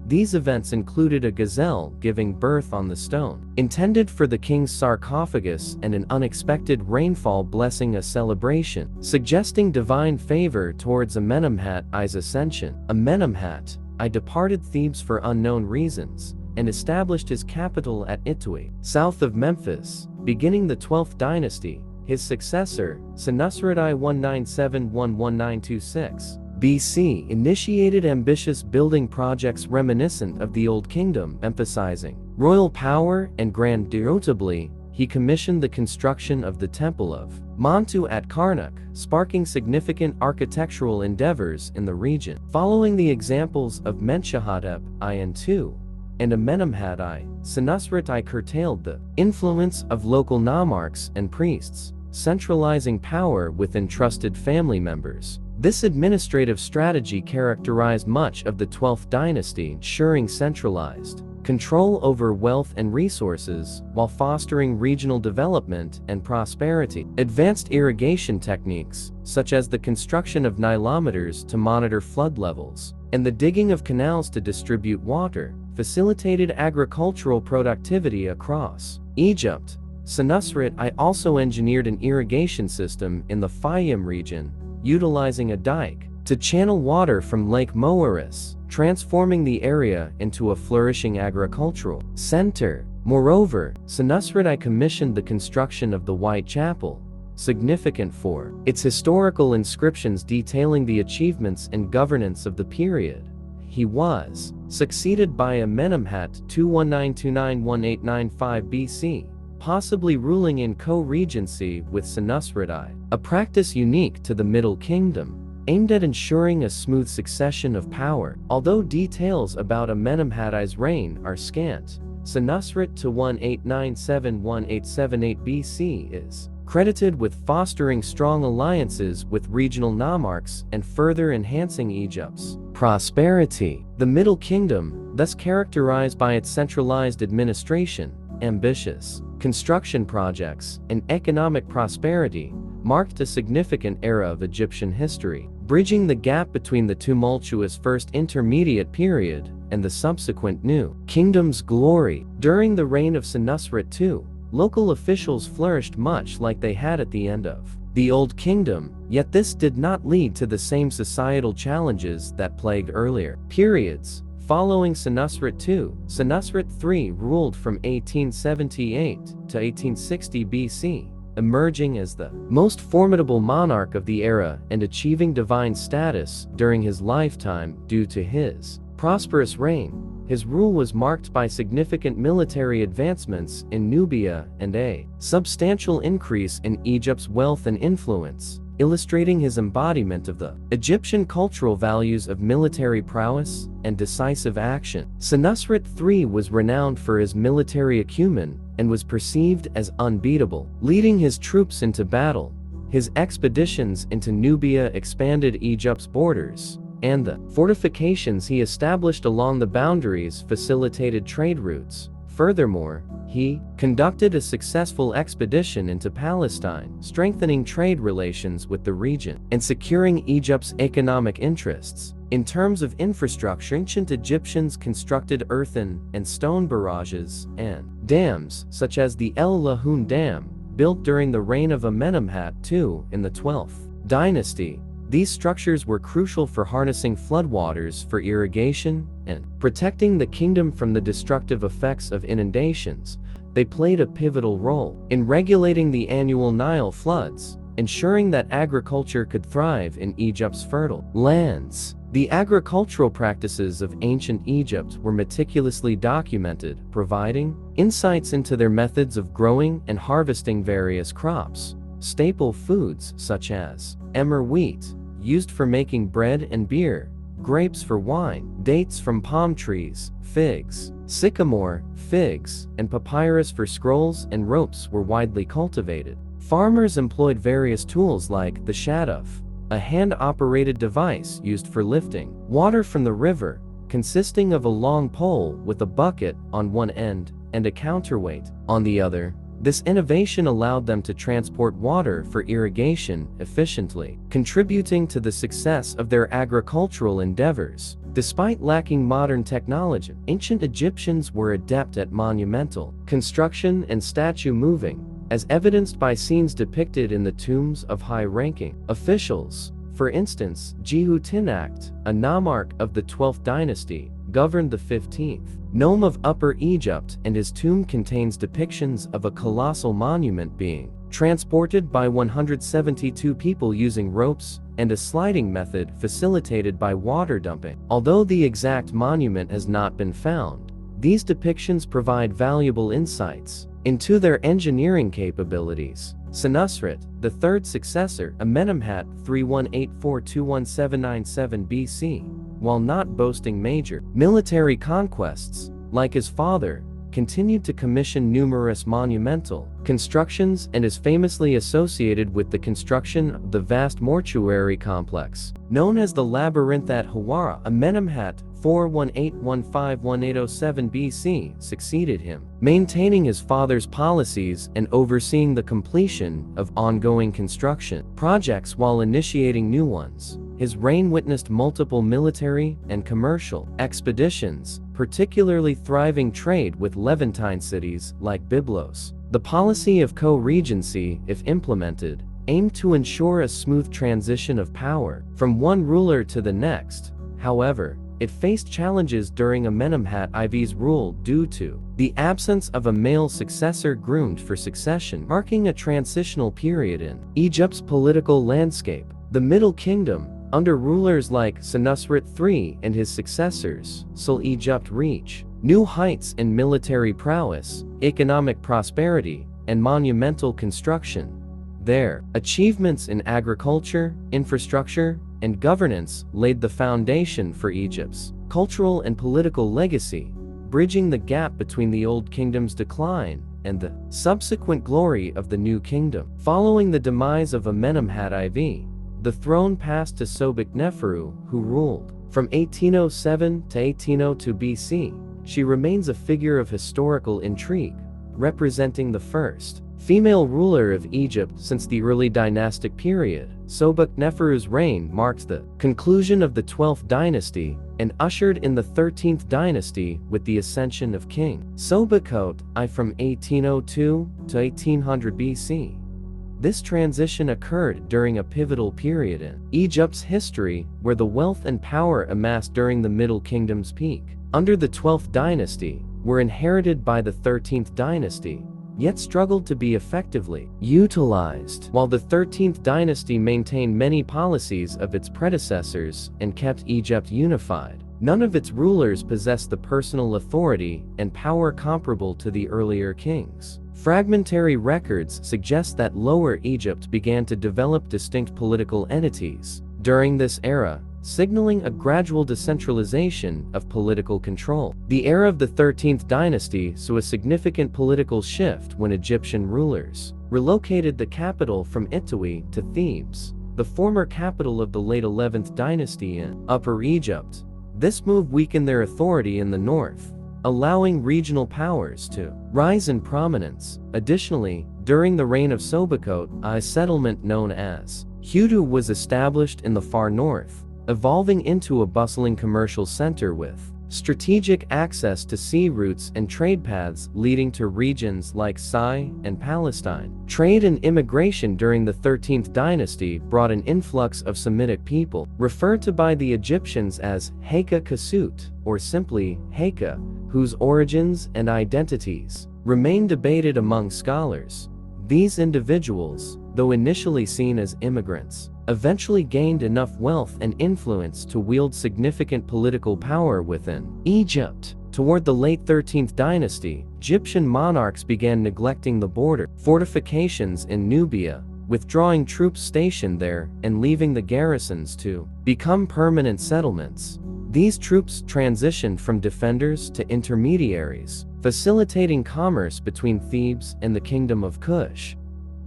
These events included a gazelle giving birth on the stone, intended for the king's sarcophagus, and an unexpected rainfall blessing a celebration, suggesting divine favor towards Amenemhat I's ascension. Amenemhat I departed Thebes for unknown reasons and established his capital at Itui, south of Memphis, beginning the 12th dynasty. His successor, Senusret I 197-11926 BC, initiated ambitious building projects reminiscent of the Old Kingdom, emphasizing royal power and grandeur. Notably, he commissioned the construction of the Temple of Montu at Karnak, sparking significant architectural endeavors in the region. Following the examples of Mentuhotep I and II, and Amenemhat I, Senusret I curtailed the influence of local nomarchs and priests, centralizing power with entrusted family members. This administrative strategy characterized much of the 12th dynasty, ensuring centralized control over wealth and resources while fostering regional development and prosperity. Advanced irrigation techniques, such as the construction of nilometers to monitor flood levels and the digging of canals to distribute water, facilitated agricultural productivity across Egypt. Senusret I also engineered an irrigation system in the Fayum region, utilizing a dike to channel water from Lake Moeris, transforming the area into a flourishing agricultural center. Moreover, Senusret I commissioned the construction of the White Chapel, significant for its historical inscriptions detailing the achievements and governance of the period. He was succeeded by Amenemhat II 1929-1895 BC, possibly ruling in co-regency with Senusret I, a practice unique to the Middle Kingdom, aimed at ensuring a smooth succession of power. Although details about Amenemhat I's reign are scant, Senusret II 1897-1878 BC is credited with fostering strong alliances with regional nomarchs and further enhancing Egypt's prosperity. The Middle Kingdom, thus characterized by its centralized administration, ambitious construction projects, and economic prosperity, marked a significant era of Egyptian history, bridging the gap between the tumultuous first intermediate period and the subsequent New Kingdom's glory. During the reign of Senusret II, local officials flourished much like they had at the end of the Old Kingdom, yet this did not lead to the same societal challenges that plagued earlier periods. Following Senusret II, Senusret III ruled from 1878 to 1860 BC, emerging as the most formidable monarch of the era and achieving divine status during his lifetime due to his prosperous reign. His rule was marked by significant military advancements in Nubia and a substantial increase in Egypt's wealth and influence, illustrating his embodiment of the Egyptian cultural values of military prowess and decisive action. Senusret III was renowned for his military acumen and was perceived as unbeatable. Leading his troops into battle, his expeditions into Nubia expanded Egypt's borders, and the fortifications he established along the boundaries facilitated trade routes. Furthermore, he conducted a successful expedition into Palestine, strengthening trade relations with the region and securing Egypt's economic interests. In terms of infrastructure, ancient Egyptians constructed earthen and stone barrages and dams, such as the El Lahoun Dam, built during the reign of Amenemhat II in the 12th dynasty. These structures were crucial for harnessing floodwaters for irrigation and protecting the kingdom from the destructive effects of inundations. They played a pivotal role in regulating the annual Nile floods, ensuring that agriculture could thrive in Egypt's fertile lands. The agricultural practices of ancient Egypt were meticulously documented, providing insights into their methods of growing and harvesting various crops. Staple foods such as emmer wheat, used for making bread and beer, grapes for wine, dates from palm trees, figs, sycamore, figs, and papyrus for scrolls and ropes were widely cultivated. Farmers employed various tools like the shaduf, a hand-operated device used for lifting water from the river, consisting of a long pole with a bucket on one end and a counterweight on the other. This innovation allowed them to transport water for irrigation efficiently, contributing to the success of their agricultural endeavors. Despite lacking modern technology, ancient Egyptians were adept at monumental construction and statue moving, as evidenced by scenes depicted in the tombs of high-ranking officials. For instance, Jehu-Tinnakht, a nomarch of the 12th dynasty, governed the 15th nome of Upper Egypt, and his tomb contains depictions of a colossal monument being transported by 172 people using ropes and a sliding method facilitated by water dumping. Although the exact monument has not been found, these depictions provide valuable insights into their engineering capabilities. Senusret, the third successor, Amenemhat III 1842-1797 BC, while not boasting major military conquests, like his father, continued to commission numerous monumental constructions and is famously associated with the construction of the vast mortuary complex known as the Labyrinth at Hawara. Amenemhat (418–151807 BC) succeeded him, maintaining his father's policies and overseeing the completion of ongoing construction projects while initiating new ones. His reign witnessed multiple military and commercial expeditions, particularly thriving trade with Levantine cities like Byblos. The policy of co-regency, if implemented, aimed to ensure a smooth transition of power from one ruler to the next. However, it faced challenges during Amenemhat IV's rule due to the absence of a male successor groomed for succession, marking a transitional period in Egypt's political landscape. The Middle Kingdom, under rulers like Senusret III and his successors, saw Egypt reach new heights in military prowess, economic prosperity, and monumental construction. Their achievements in agriculture, infrastructure, and governance laid the foundation for Egypt's cultural and political legacy, bridging the gap between the Old Kingdom's decline and the subsequent glory of the New Kingdom. Following the demise of Amenemhat IV, the throne passed to Sobekneferu, who ruled from 1807 to 1802 BC. She remains a figure of historical intrigue, representing the first female ruler of Egypt since the early dynastic period. Sobekneferu's reign marked the conclusion of the 12th dynasty and ushered in the 13th dynasty with the ascension of King Sobekot I from 1802 to 1800 BC. This transition occurred during a pivotal period in Egypt's history where the wealth and power amassed during the Middle Kingdom's peak under the 12th dynasty were inherited by the 13th dynasty, yet struggled to be effectively utilized, while the 13th dynasty maintained many policies of its predecessors and kept Egypt unified. None of its rulers possessed the personal authority and power comparable to the earlier kings. Fragmentary records suggest that Lower Egypt began to develop distinct political entities during this era, signaling a gradual decentralization of political control. The era of the 13th dynasty saw a significant political shift when Egyptian rulers relocated the capital from Italy to Thebes, the former capital of the late 11th dynasty in Upper Egypt. This move weakened their authority in the north, allowing regional powers to rise in prominence. Additionally, during the reign of Sobekot, a settlement known as Hudu was established in the far north, evolving into a bustling commercial center with strategic access to sea routes and trade paths leading to regions like Sai and Palestine. Trade and immigration during the 13th dynasty brought an influx of Semitic people, referred to by the Egyptians as Heka Kasut, or simply Heka, whose origins and identities remain debated among scholars. These individuals, though initially seen as immigrants, eventually gained enough wealth and influence to wield significant political power within Egypt. Toward the late 13th dynasty, Egyptian monarchs began neglecting the border fortifications in Nubia, withdrawing troops stationed there and leaving the garrisons to become permanent settlements. These troops transitioned from defenders to intermediaries, facilitating commerce between Thebes and the Kingdom of Kush.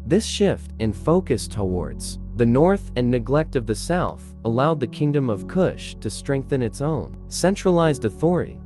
This shift in focus towards the north and neglect of the south allowed the Kingdom of Kush to strengthen its own centralized authority,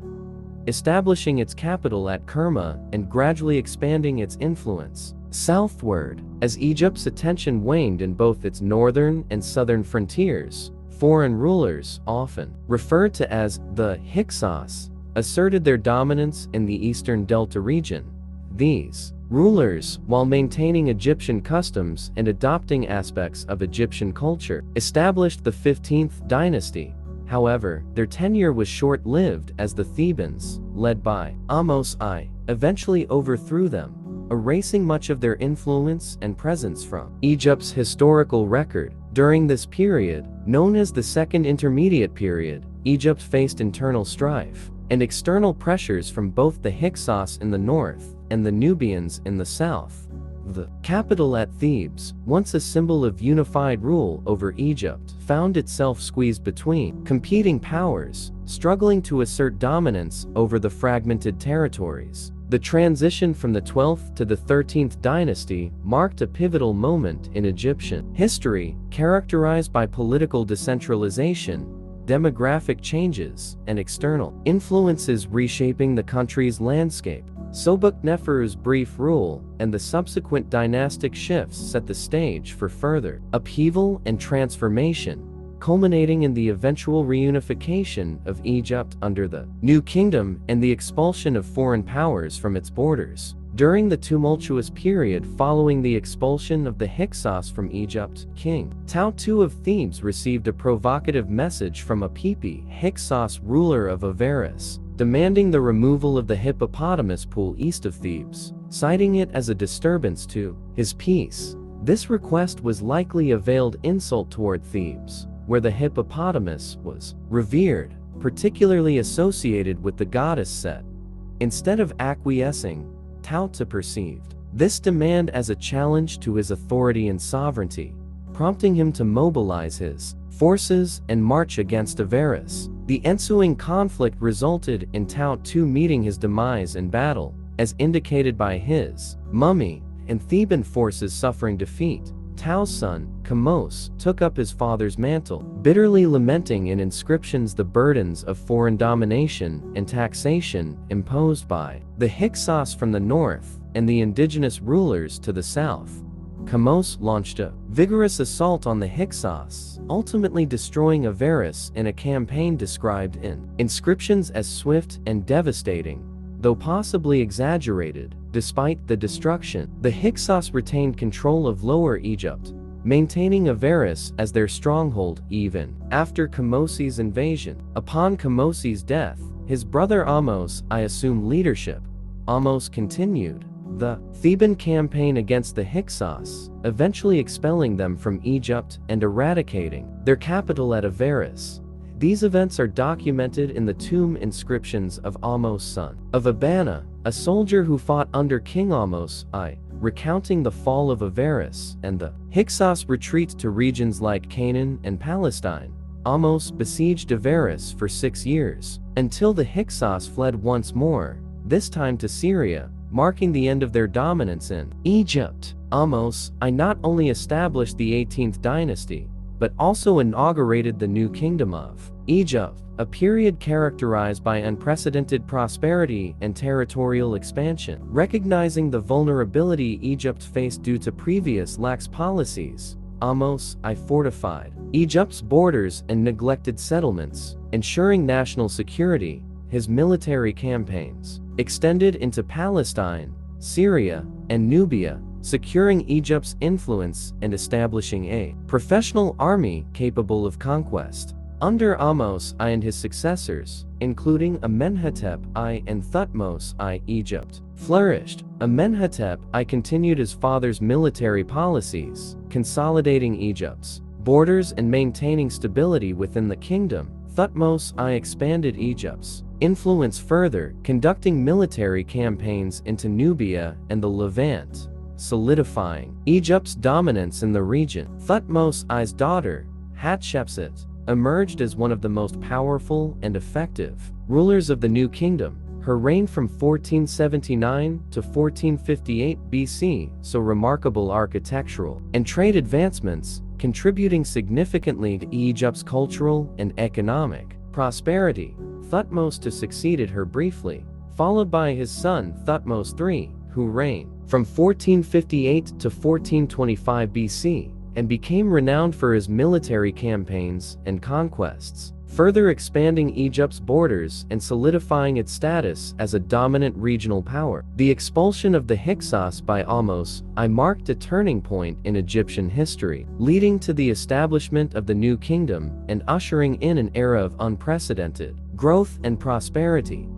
establishing its capital at Kerma and gradually expanding its influence southward. As Egypt's attention waned in both its northern and southern frontiers, foreign rulers, often referred to as the Hyksos, asserted their dominance in the eastern delta region. These rulers, while maintaining Egyptian customs and adopting aspects of Egyptian culture, established the 15th dynasty. However, their tenure was short-lived as the Thebans, led by Ahmose I, eventually overthrew them, erasing much of their influence and presence from Egypt's historical record. During this period, known as the Second Intermediate Period, Egypt faced internal strife and external pressures from both the Hyksos in the north and the Nubians in the south. The capital at Thebes, once a symbol of unified rule over Egypt, found itself squeezed between competing powers, struggling to assert dominance over the fragmented territories. The transition from the 12th to the 13th dynasty marked a pivotal moment in Egyptian history, characterized by political decentralization, demographic changes, and external influences reshaping the country's landscape. Sobukneferu's brief rule and the subsequent dynastic shifts set the stage for further upheaval and transformation, culminating in the eventual reunification of Egypt under the New Kingdom and the expulsion of foreign powers from its borders. During the tumultuous period following the expulsion of the Hyksos from Egypt, King Tao II of Thebes received a provocative message from Apipi, Hyksos ruler of Avaris, demanding the removal of the hippopotamus pool east of Thebes, citing it as a disturbance to his peace. This request was likely a veiled insult toward Thebes, where the hippopotamus was revered, particularly associated with the goddess Set. Instead of acquiescing, Tao II perceived this demand as a challenge to his authority and sovereignty, prompting him to mobilize his forces and march against Avaris. The ensuing conflict resulted in Tao II meeting his demise in battle, as indicated by his mummy, and Theban forces suffering defeat. Tao's son, Kamos, took up his father's mantle, bitterly lamenting in inscriptions the burdens of foreign domination and taxation imposed by the Hyksos from the north and the indigenous rulers to the south. Kamos launched a vigorous assault on the Hyksos, ultimately destroying Avaris in a campaign described in inscriptions as swift and devastating, though possibly exaggerated. Despite the destruction, the Hyksos retained control of Lower Egypt, maintaining Avaris as their stronghold even after Kamosi's invasion. Upon Kamosi's death, his brother Ahmose assumed leadership. Ahmose continued the Theban campaign against the Hyksos, eventually expelling them from Egypt and eradicating their capital at Avaris. These events are documented in the tomb inscriptions of Ahmose, son of Abana, a soldier who fought under King Ahmose I, recounting the fall of Avaris and the Hyksos retreat to regions like Canaan and Palestine. Ahmose besieged Avaris for 6 years, until the Hyksos fled once more, this time to Syria, marking the end of their dominance in Egypt. Ahmose I not only established the 18th dynasty, but also inaugurated the New Kingdom of Egypt, a period characterized by unprecedented prosperity and territorial expansion. Recognizing the vulnerability Egypt faced due to previous lax policies, Ahmose I fortified Egypt's borders and neglected settlements, ensuring national security. His military campaigns extended into Palestine, Syria, and Nubia, securing Egypt's influence and establishing a professional army capable of conquest. Under Ahmose I and his successors, including Amenhotep I and Thutmose I, Egypt flourished. Amenhotep I continued his father's military policies, consolidating Egypt's borders and maintaining stability within the kingdom. Thutmose I expanded Egypt's influence further, conducting military campaigns into Nubia and the Levant, solidifying Egypt's dominance in the region. Thutmose I's daughter, Hatshepsut, emerged as one of the most powerful and effective rulers of the New Kingdom. Her reign from 1479 to 1458 BC saw remarkable architectural and trade advancements, contributing significantly to Egypt's cultural and economic prosperity. Thutmose II succeeded her briefly, followed by his son Thutmose III, who reigned from 1458 to 1425 BC, and became renowned for his military campaigns and conquests, further expanding Egypt's borders and solidifying its status as a dominant regional power. The expulsion of the Hyksos by Ahmose I marked a turning point in Egyptian history, leading to the establishment of the New Kingdom and ushering in an era of unprecedented growth and prosperity.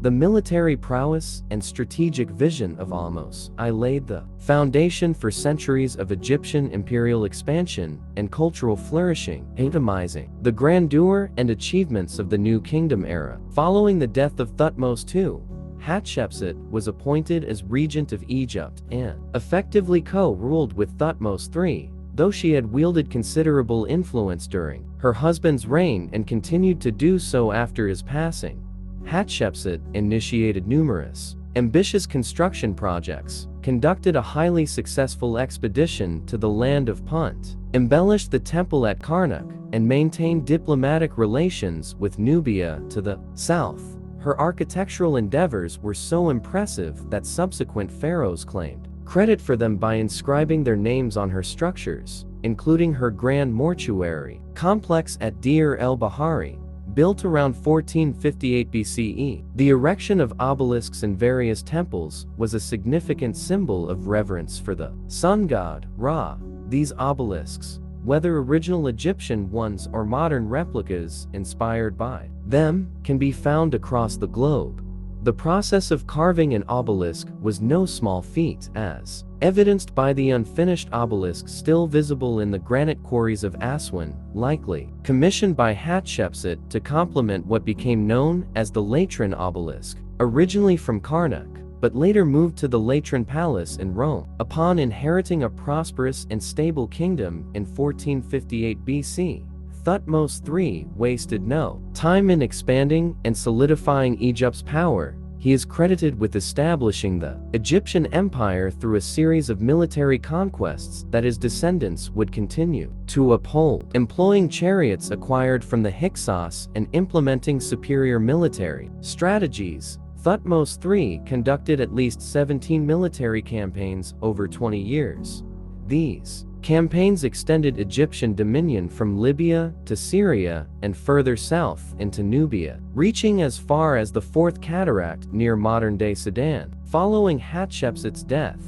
The military prowess and strategic vision of Ahmose I laid the foundation for centuries of Egyptian imperial expansion and cultural flourishing, epitomizing the grandeur and achievements of the New Kingdom era. Following the death of Thutmose II, Hatshepsut was appointed as regent of Egypt and effectively co-ruled with Thutmose III, though she had wielded considerable influence during her husband's reign and continued to do so after his passing. Hatshepsut initiated numerous ambitious construction projects, conducted a highly successful expedition to the land of Punt, embellished the temple at Karnak, and maintained diplomatic relations with Nubia to the south. Her architectural endeavors were so impressive that subsequent pharaohs claimed credit for them by inscribing their names on her structures, including her grand mortuary complex at Deir el-Bahari, built around 1458 BCE. The erection of obelisks in various temples was a significant symbol of reverence for the sun god, Ra. These obelisks, whether original Egyptian ones or modern replicas inspired by them, can be found across the globe. The process of carving an obelisk was no small feat, as evidenced by the unfinished obelisk still visible in the granite quarries of Aswan, likely commissioned by Hatshepsut to complement what became known as the Lateran obelisk, originally from Karnak, but later moved to the Lateran Palace in Rome. Upon inheriting a prosperous and stable kingdom in 1458 BC, Thutmose III wasted no time in expanding and solidifying Egypt's power. He is credited with establishing the Egyptian Empire through a series of military conquests that his descendants would continue to uphold, employing chariots acquired from the Hyksos and implementing superior military strategies. Thutmose III conducted at least 17 military campaigns over 20 years. These campaigns extended Egyptian dominion from Libya to Syria and further south into Nubia, reaching as far as the Fourth Cataract near modern-day Sudan. Following Hatshepsut's death,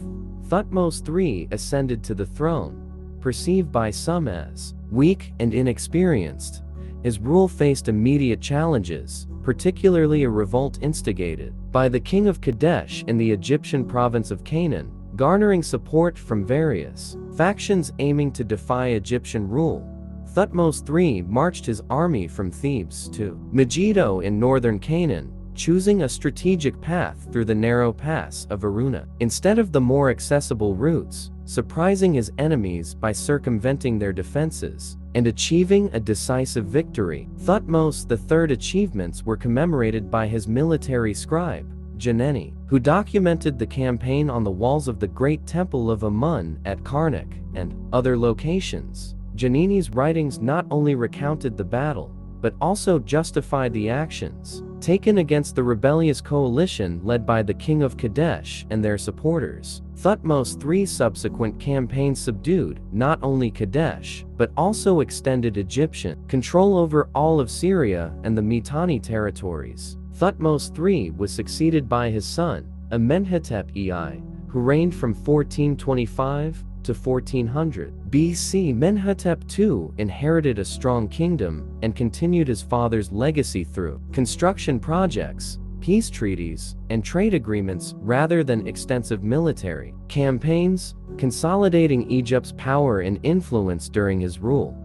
Thutmose III ascended to the throne. Perceived by some as weak and inexperienced, his rule faced immediate challenges, particularly a revolt instigated by the king of Kadesh in the Egyptian province of Canaan, garnering support from various factions aiming to defy Egyptian rule. Thutmose III marched his army from Thebes to Megiddo in northern Canaan, choosing a strategic path through the narrow pass of Aruna instead of the more accessible routes, surprising his enemies by circumventing their defenses and achieving a decisive victory. Thutmose III's achievements were commemorated by his military scribe, Janeni, who documented the campaign on the walls of the Great Temple of Amun at Karnak and other locations. Janini's writings not only recounted the battle, but also justified the actions taken against the rebellious coalition led by the king of Kadesh and their supporters. Thutmose III's subsequent campaign subdued not only Kadesh, but also extended Egyptian control over all of Syria and the Mitanni territories. Thutmose III was succeeded by his son, Amenhotep II, who reigned from 1425 to 1400 BC. Amenhotep II inherited a strong kingdom and continued his father's legacy through construction projects, peace treaties, and trade agreements rather than extensive military campaigns, consolidating Egypt's power and influence during his rule.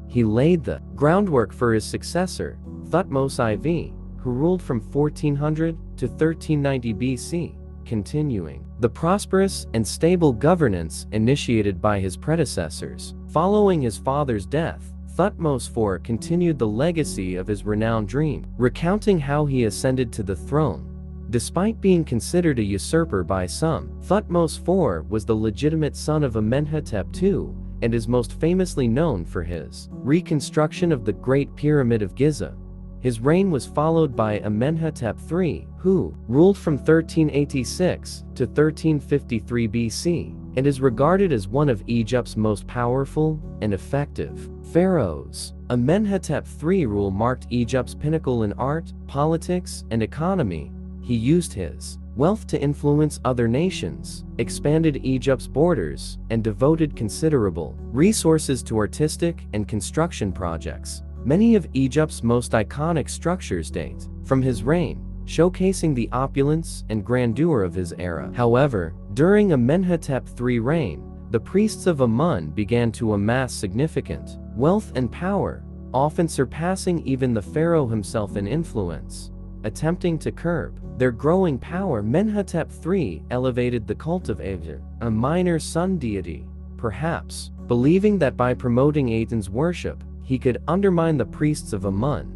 He laid the groundwork for his successor, Thutmose IV, who ruled from 1400 to 1390 BC, continuing the prosperous and stable governance initiated by his predecessors. Following his father's death, Thutmose IV continued the legacy of his renowned dream, recounting how he ascended to the throne. Despite being considered a usurper by some, Thutmose IV was the legitimate son of Amenhotep II and is most famously known for his reconstruction of the Great Pyramid of Giza. His reign was followed by Amenhotep III, who ruled from 1386 to 1353 BC, and is regarded as one of Egypt's most powerful and effective pharaohs. Amenhotep III's rule marked Egypt's pinnacle in art, politics, and economy. He used his wealth to influence other nations, expanded Egypt's borders, and devoted considerable resources to artistic and construction projects. Many of Egypt's most iconic structures date from his reign, showcasing the opulence and grandeur of his era. However, during Amenhotep III's reign, the priests of Amun began to amass significant wealth and power, often surpassing even the pharaoh himself in influence. attempting to curb their growing power. Menhotep III elevated the cult of Aten, a minor sun deity, perhaps believing that by promoting Aten's worship, he could undermine the priests of Amun.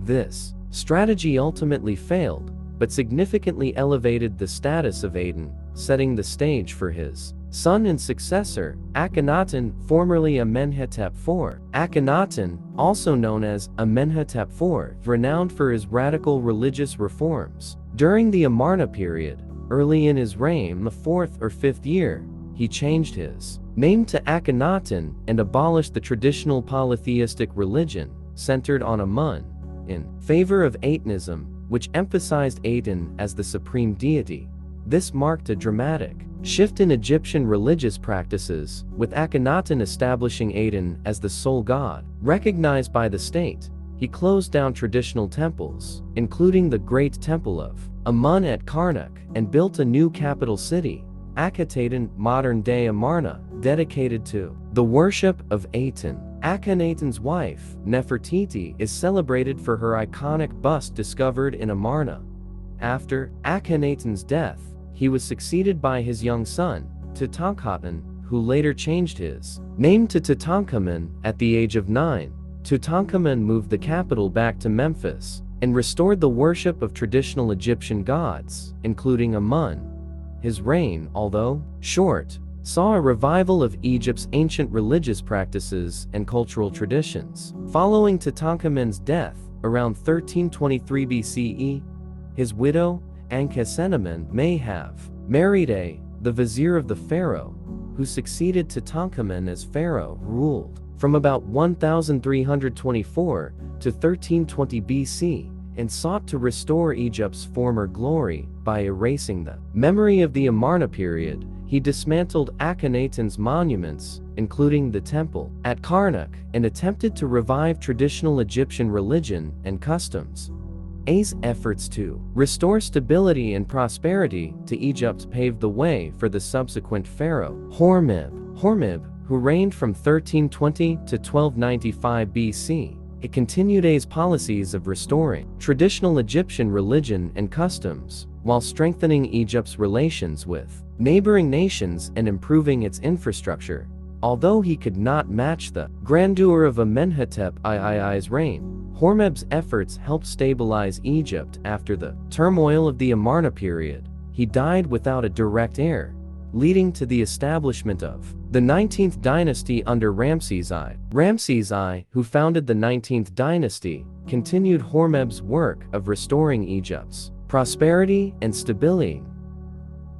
This strategy ultimately failed, but significantly elevated the status of Aten, setting the stage for his son and successor, Akhenaten, formerly Amenhotep IV. Akhenaten, also known as Amenhotep IV, renowned for his radical religious reforms. During the Amarna period, early in his reign, the 4th or 5th year, he changed his name to Akhenaten and abolished the traditional polytheistic religion centered on Amun in favor of Atenism, which emphasized Aten as the supreme deity. This marked a dramatic shift in Egyptian religious practices, with Akhenaten establishing Aten as the sole god, recognized by the state. He closed down traditional temples, including the Great Temple of Amun at Karnak, and built a new capital city, Akhetaten, modern-day Amarna, dedicated to the worship of Aten. Akhenaten's wife, Nefertiti, is celebrated for her iconic bust discovered in Amarna. After Akhenaten's death, he was succeeded by his young son, Tutankhaten, who later changed his name to Tutankhamun at the age of 9. Tutankhamun moved the capital back to Memphis and restored the worship of traditional Egyptian gods, including Amun. His reign, although short, saw a revival of Egypt's ancient religious practices and cultural traditions. Following Tutankhamun's death, around 1323 BCE, his widow, Ankhesenamun, may have married the vizier of the pharaoh, who succeeded Tutankhamun as pharaoh, ruled from about 1324 to 1320 BC, and sought to restore Egypt's former glory by erasing the memory of the Amarna period. He dismantled Akhenaten's monuments, including the temple at Karnak, and attempted to revive traditional Egyptian religion and customs. A's efforts to restore stability and prosperity to Egypt paved the way for the subsequent pharaoh, Hormizd, who reigned from 1320 to 1295 BC. It continued A's policies of restoring traditional Egyptian religion and customs, while strengthening Egypt's relations with neighboring nations and improving its infrastructure. Although he could not match the grandeur of Amenhotep III's reign, Hormizd's efforts helped stabilize Egypt after the turmoil of the Amarna period. He died without a direct heir, leading to the establishment of the 19th dynasty under Ramses I. Ramses I, who founded the 19th dynasty, continued Hormizd's work of restoring Egypt's prosperity and stability,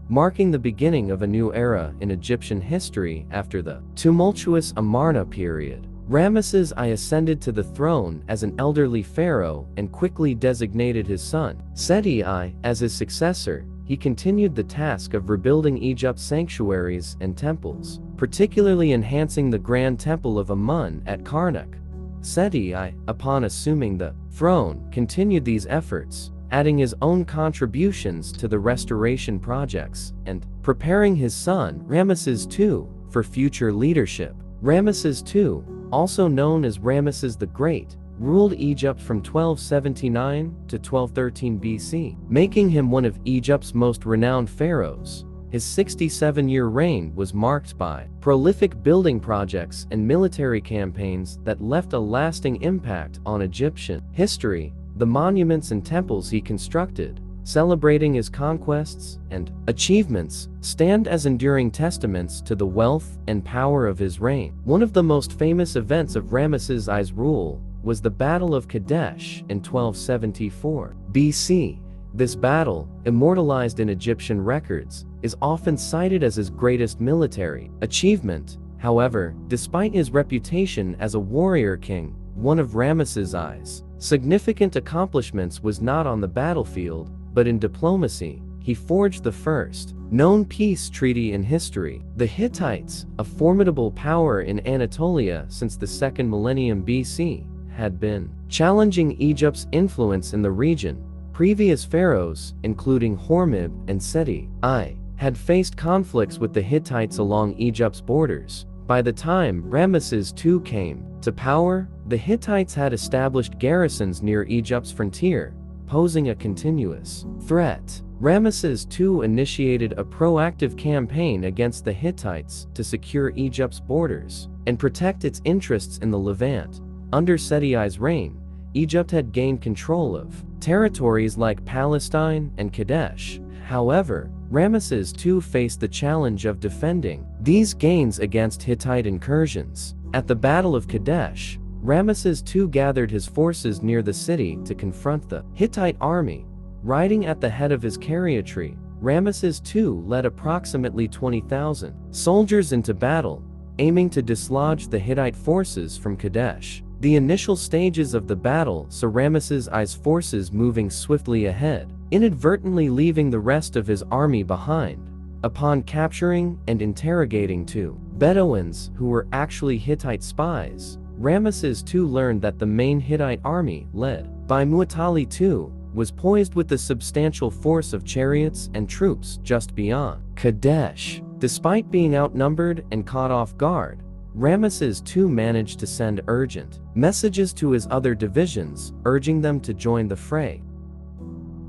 marking the beginning of a new era in Egyptian history after the tumultuous Amarna period. Ramesses I ascended to the throne as an elderly pharaoh and quickly designated his son, Seti I, as his successor. He continued the task of rebuilding Egypt's sanctuaries and temples, particularly enhancing the Grand Temple of Amun at Karnak. Seti I, upon assuming the throne, continued these efforts, adding his own contributions to the restoration projects and preparing his son, Ramesses II, for future leadership. Ramesses II, also known as Ramesses the Great, ruled Egypt from 1279 to 1213 BC, making him one of Egypt's most renowned pharaohs. His 67-year reign was marked by prolific building projects and military campaigns that left a lasting impact on Egyptian history. The monuments and temples he constructed, celebrating his conquests and achievements, stand as enduring testaments to the wealth and power of his reign. One of the most famous events of Ramesses I's rule was the Battle of Kadesh in 1274 BC. This battle, immortalized in Egyptian records, is often cited as his greatest military achievement. However, despite his reputation as a warrior king, one of Ramesses I's significant accomplishments was not on the battlefield, but in diplomacy. He forged the first known peace treaty in history. The Hittites, a formidable power in Anatolia since the 2nd millennium BC, had been challenging Egypt's influence in the region. Previous pharaohs, including Hormizd and Seti I, had faced conflicts with the Hittites along Egypt's borders. By the time Ramesses II came to power, the Hittites had established garrisons near Egypt's frontier, posing a continuous threat. Ramesses II initiated a proactive campaign against the Hittites to secure Egypt's borders and protect its interests in the Levant. Under Seti's reign, Egypt had gained control of territories like Palestine and Kadesh. However, Ramesses II faced the challenge of defending these gains against Hittite incursions. At the Battle of Kadesh, Ramesses II gathered his forces near the city to confront the Hittite army. Riding at the head of his chariotry, Ramesses II led approximately 20,000 soldiers into battle, aiming to dislodge the Hittite forces from Kadesh. The initial stages of the battle saw Ramesses I's forces moving swiftly ahead, inadvertently leaving the rest of his army behind. Upon capturing and interrogating two Bedouins who were actually Hittite spies, Ramesses II learned that the main Hittite army, led by Muwatalli II, was poised with the substantial force of chariots and troops just beyond Kadesh. Despite being outnumbered and caught off guard, Ramesses II managed to send urgent messages to his other divisions, urging them to join the fray.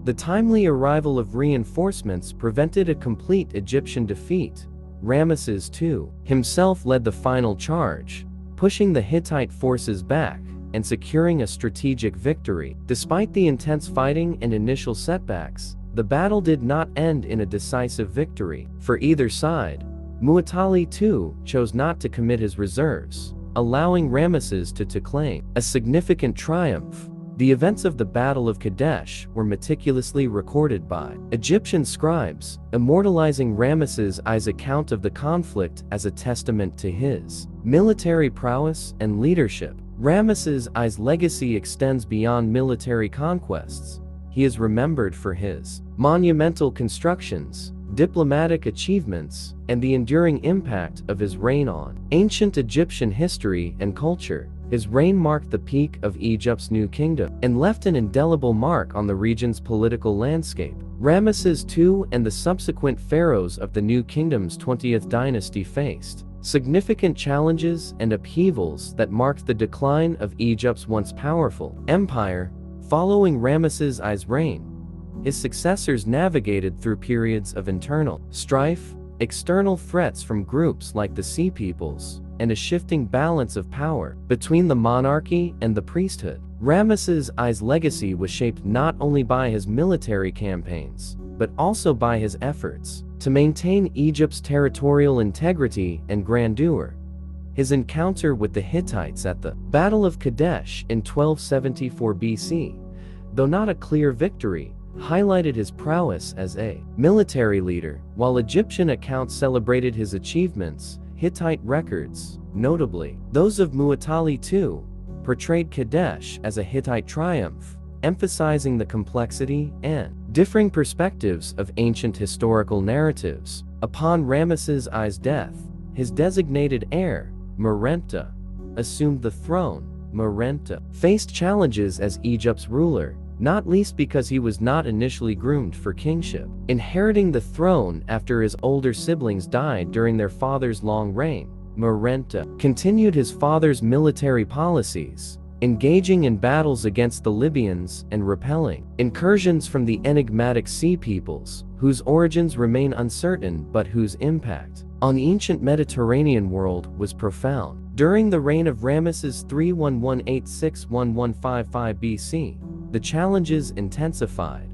The timely arrival of reinforcements prevented a complete Egyptian defeat. Ramesses II himself led the final charge, pushing the Hittite forces back and securing a strategic victory. Despite the intense fighting and initial setbacks, the battle did not end in a decisive victory for either side. Muwatalli II chose not to commit his reserves, allowing Ramesses to claim a significant triumph. The events of the Battle of Kadesh were meticulously recorded by Egyptian scribes, immortalizing Ramesses I's account of the conflict as a testament to his military prowess and leadership. Ramesses I's legacy extends beyond military conquests. He is remembered for his monumental constructions, diplomatic achievements, and the enduring impact of his reign on ancient Egyptian history and culture. His reign marked the peak of Egypt's new kingdom and left an indelible mark on the region's political landscape. Ramesses II and the subsequent pharaohs of the new kingdom's 20th dynasty faced significant challenges and upheavals that marked the decline of Egypt's once powerful empire. Following Ramesses I's reign, his successors navigated through periods of internal strife, external threats from groups like the Sea Peoples, and a shifting balance of power between the monarchy and the priesthood. Ramesses I's legacy was shaped not only by his military campaigns, but also by his efforts to maintain Egypt's territorial integrity and grandeur. His encounter with the Hittites at the Battle of Kadesh in 1274 BC, though not a clear victory, highlighted his prowess as a military leader. While Egyptian accounts celebrated his achievements, Hittite records, notably those of Muwatalli II, portrayed Kadesh as a Hittite triumph, emphasizing the complexity and differing perspectives of ancient historical narratives. Upon Ramesses I's death, his designated heir, Merenta, assumed the throne. Merenta faced challenges as Egypt's ruler, not least because he was not initially groomed for kingship. Inheriting the throne after his older siblings died during their father's long reign, Merenta continued his father's military policies, engaging in battles against the Libyans and repelling incursions from the enigmatic Sea Peoples, whose origins remain uncertain but whose impact on the ancient Mediterranean world was profound. During the reign of Ramesses III 1186-1155 BC, the challenges intensified.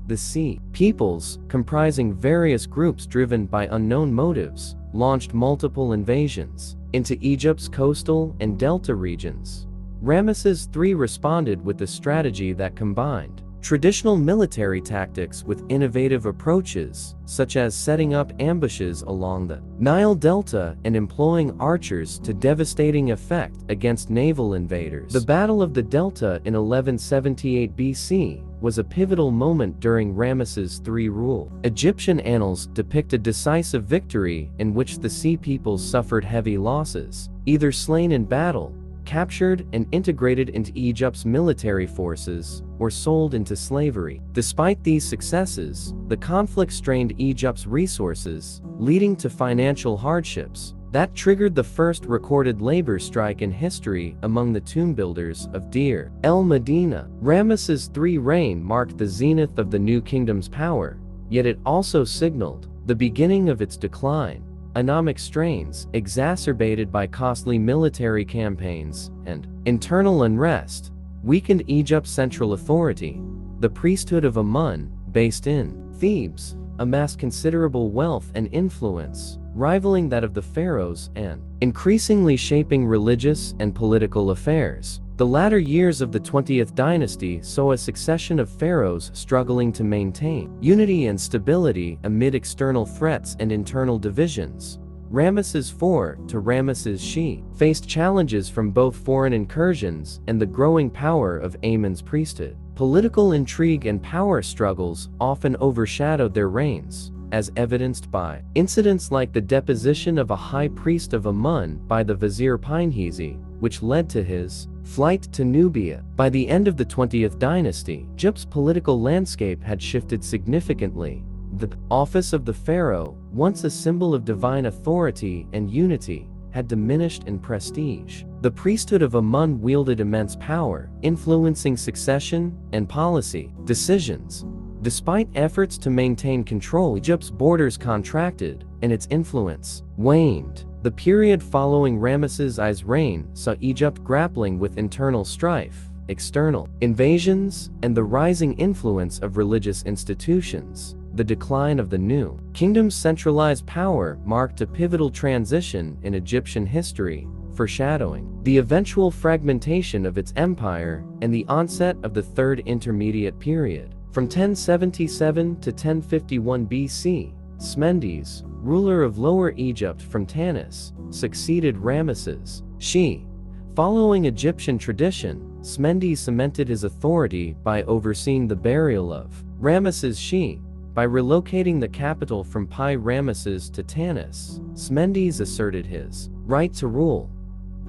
The Sea Peoples, comprising various groups driven by unknown motives, launched multiple invasions into Egypt's coastal and delta regions. Ramesses III responded with a strategy that combined traditional military tactics with innovative approaches, such as setting up ambushes along the Nile Delta and employing archers to devastating effect against naval invaders. The Battle of the Delta in 1178 BC was a pivotal moment during Ramesses III rule. Egyptian annals depict a decisive victory in which the Sea Peoples suffered heavy losses, either slain in battle, captured and integrated into Egypt's military forces, or sold into slavery. Despite these successes, the conflict strained Egypt's resources, leading to financial hardships. That triggered the first recorded labor strike in history among the tomb builders of Deir el-Medina. Ramesses III's reign marked the zenith of the new kingdom's power, yet it also signaled the beginning of its decline. Economic strains, exacerbated by costly military campaigns and internal unrest, weakened Egypt's central authority. The priesthood of Amun, based in Thebes, amassed considerable wealth and influence, rivaling that of the pharaohs and increasingly shaping religious and political affairs. The latter years of the 20th dynasty saw a succession of pharaohs struggling to maintain unity and stability amid external threats and internal divisions. Ramesses IV to Ramesses Shi faced challenges from both foreign incursions and the growing power of Amun's priesthood. Political intrigue and power struggles often overshadowed their reigns, as evidenced by incidents like the deposition of a high priest of Amun by the vizier Pinehesi, which led to his flight to Nubia. By the end of the 20th dynasty, Egypt's political landscape had shifted significantly. The office of the pharaoh, once a symbol of divine authority and unity, had diminished in prestige. The priesthood of Amun wielded immense power, influencing succession and policy decisions. Despite efforts to maintain control, Egypt's borders contracted, and its influence waned. The period following Ramesses I's reign saw Egypt grappling with internal strife, external invasions, and the rising influence of religious institutions. The decline of the new kingdom's centralized power marked a pivotal transition in Egyptian history, foreshadowing the eventual fragmentation of its empire and the onset of the Third Intermediate Period. From 1077 to 1051 BC, Smendes, ruler of Lower Egypt from Tanis, succeeded Ramesses Shi. Following Egyptian tradition, Smendes cemented his authority by overseeing the burial of Ramesses Shi. By relocating the capital from Pi Ramesses to Tanis, Smendes asserted his right to rule.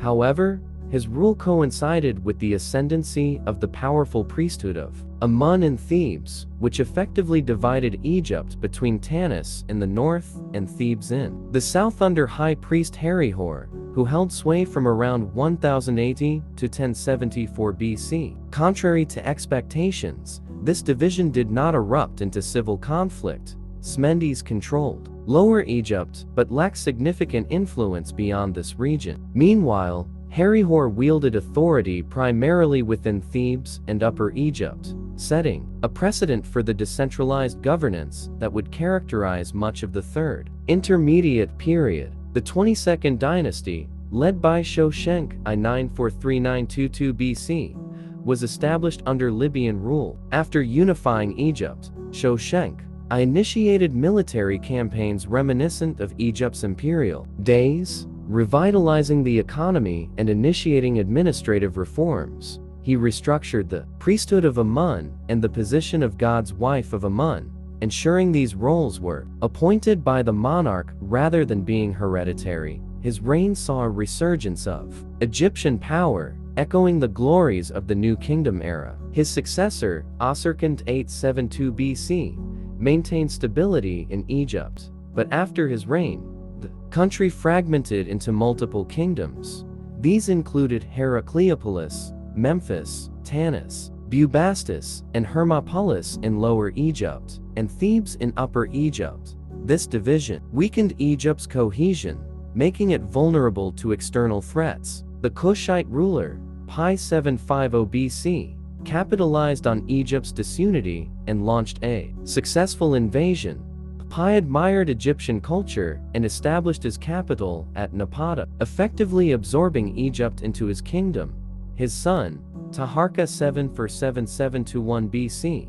However, his rule coincided with the ascendancy of the powerful priesthood of Amun in Thebes, which effectively divided Egypt between Tanis in the north and Thebes in the south under high priest Herihor, who held sway from around 1080 to 1074 BC. Contrary to expectations, this division did not erupt into civil conflict. Smendes controlled Lower Egypt but lacked significant influence beyond this region. Meanwhile, Herihor wielded authority primarily within Thebes and Upper Egypt, setting a precedent for the decentralized governance that would characterize much of the Third Intermediate Period. The 22nd dynasty, led by Shoshenq I 943-922 BC, was established under Libyan rule. After unifying Egypt, Shoshenq I initiated military campaigns reminiscent of Egypt's imperial days, revitalizing the economy and initiating administrative reforms. He restructured the priesthood of Amun and the position of God's wife of Amun, ensuring these roles were appointed by the monarch rather than being hereditary. His reign saw a resurgence of Egyptian power, echoing the glories of the New Kingdom era. His successor, Asurkant 872 BC, maintained stability in Egypt, but after his reign, the country fragmented into multiple kingdoms. These included Heracleopolis, Memphis, Tanis, Bubastis, and Hermopolis in Lower Egypt, and Thebes in Upper Egypt. This division weakened Egypt's cohesion, making it vulnerable to external threats. The Kushite ruler, Pi 750 BC, capitalized on Egypt's disunity and launched a successful invasion. Pi admired Egyptian culture and established his capital at Napata, effectively absorbing Egypt into his kingdom. His son, Taharqa 747-721 BC,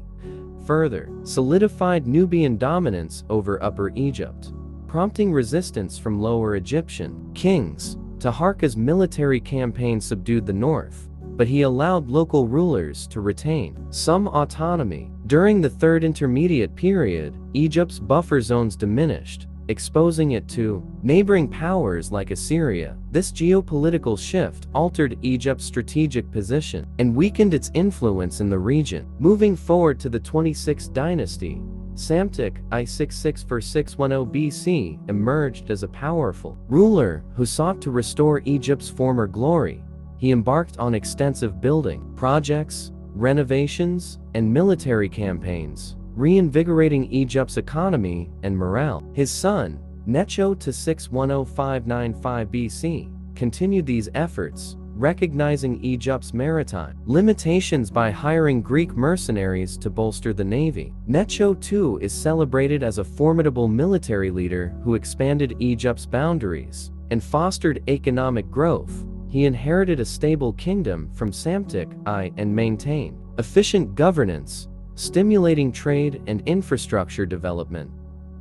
further solidified Nubian dominance over Upper Egypt, prompting resistance from Lower Egyptian kings. Taharqa's military campaign subdued the north, but he allowed local rulers to retain some autonomy. During the Third Intermediate Period, Egypt's buffer zones diminished, exposing it to neighboring powers like Assyria. This geopolitical shift altered Egypt's strategic position and weakened its influence in the region. Moving forward to the 26th dynasty, Psamtik I 66-610 BC emerged as a powerful ruler who sought to restore Egypt's former glory. He embarked on extensive building projects, renovations, and military campaigns, reinvigorating Egypt's economy and morale. His son, Necho II 610595 BC, continued these efforts, recognizing Egypt's maritime limitations by hiring Greek mercenaries to bolster the navy. Necho II is celebrated as a formidable military leader who expanded Egypt's boundaries and fostered economic growth. He inherited a stable kingdom from Psamtik I and maintained efficient governance, stimulating trade and infrastructure development.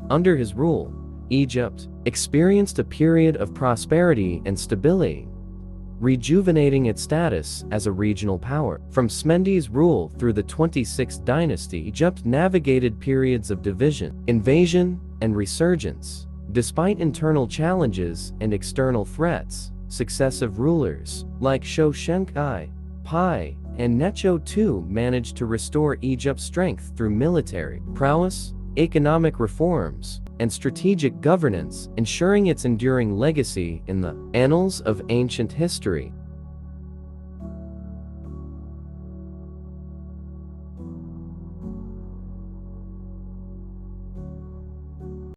Under his rule, Egypt experienced a period of prosperity and stability, rejuvenating its status as a regional power. From Smendi's rule through the 26th dynasty, Egypt navigated periods of division, invasion, and resurgence. Despite internal challenges and external threats, successive rulers like Shoshenq I, Pi, and Necho II managed to restore Egypt's strength through military prowess, economic reforms, and strategic governance, ensuring its enduring legacy in the annals of ancient history.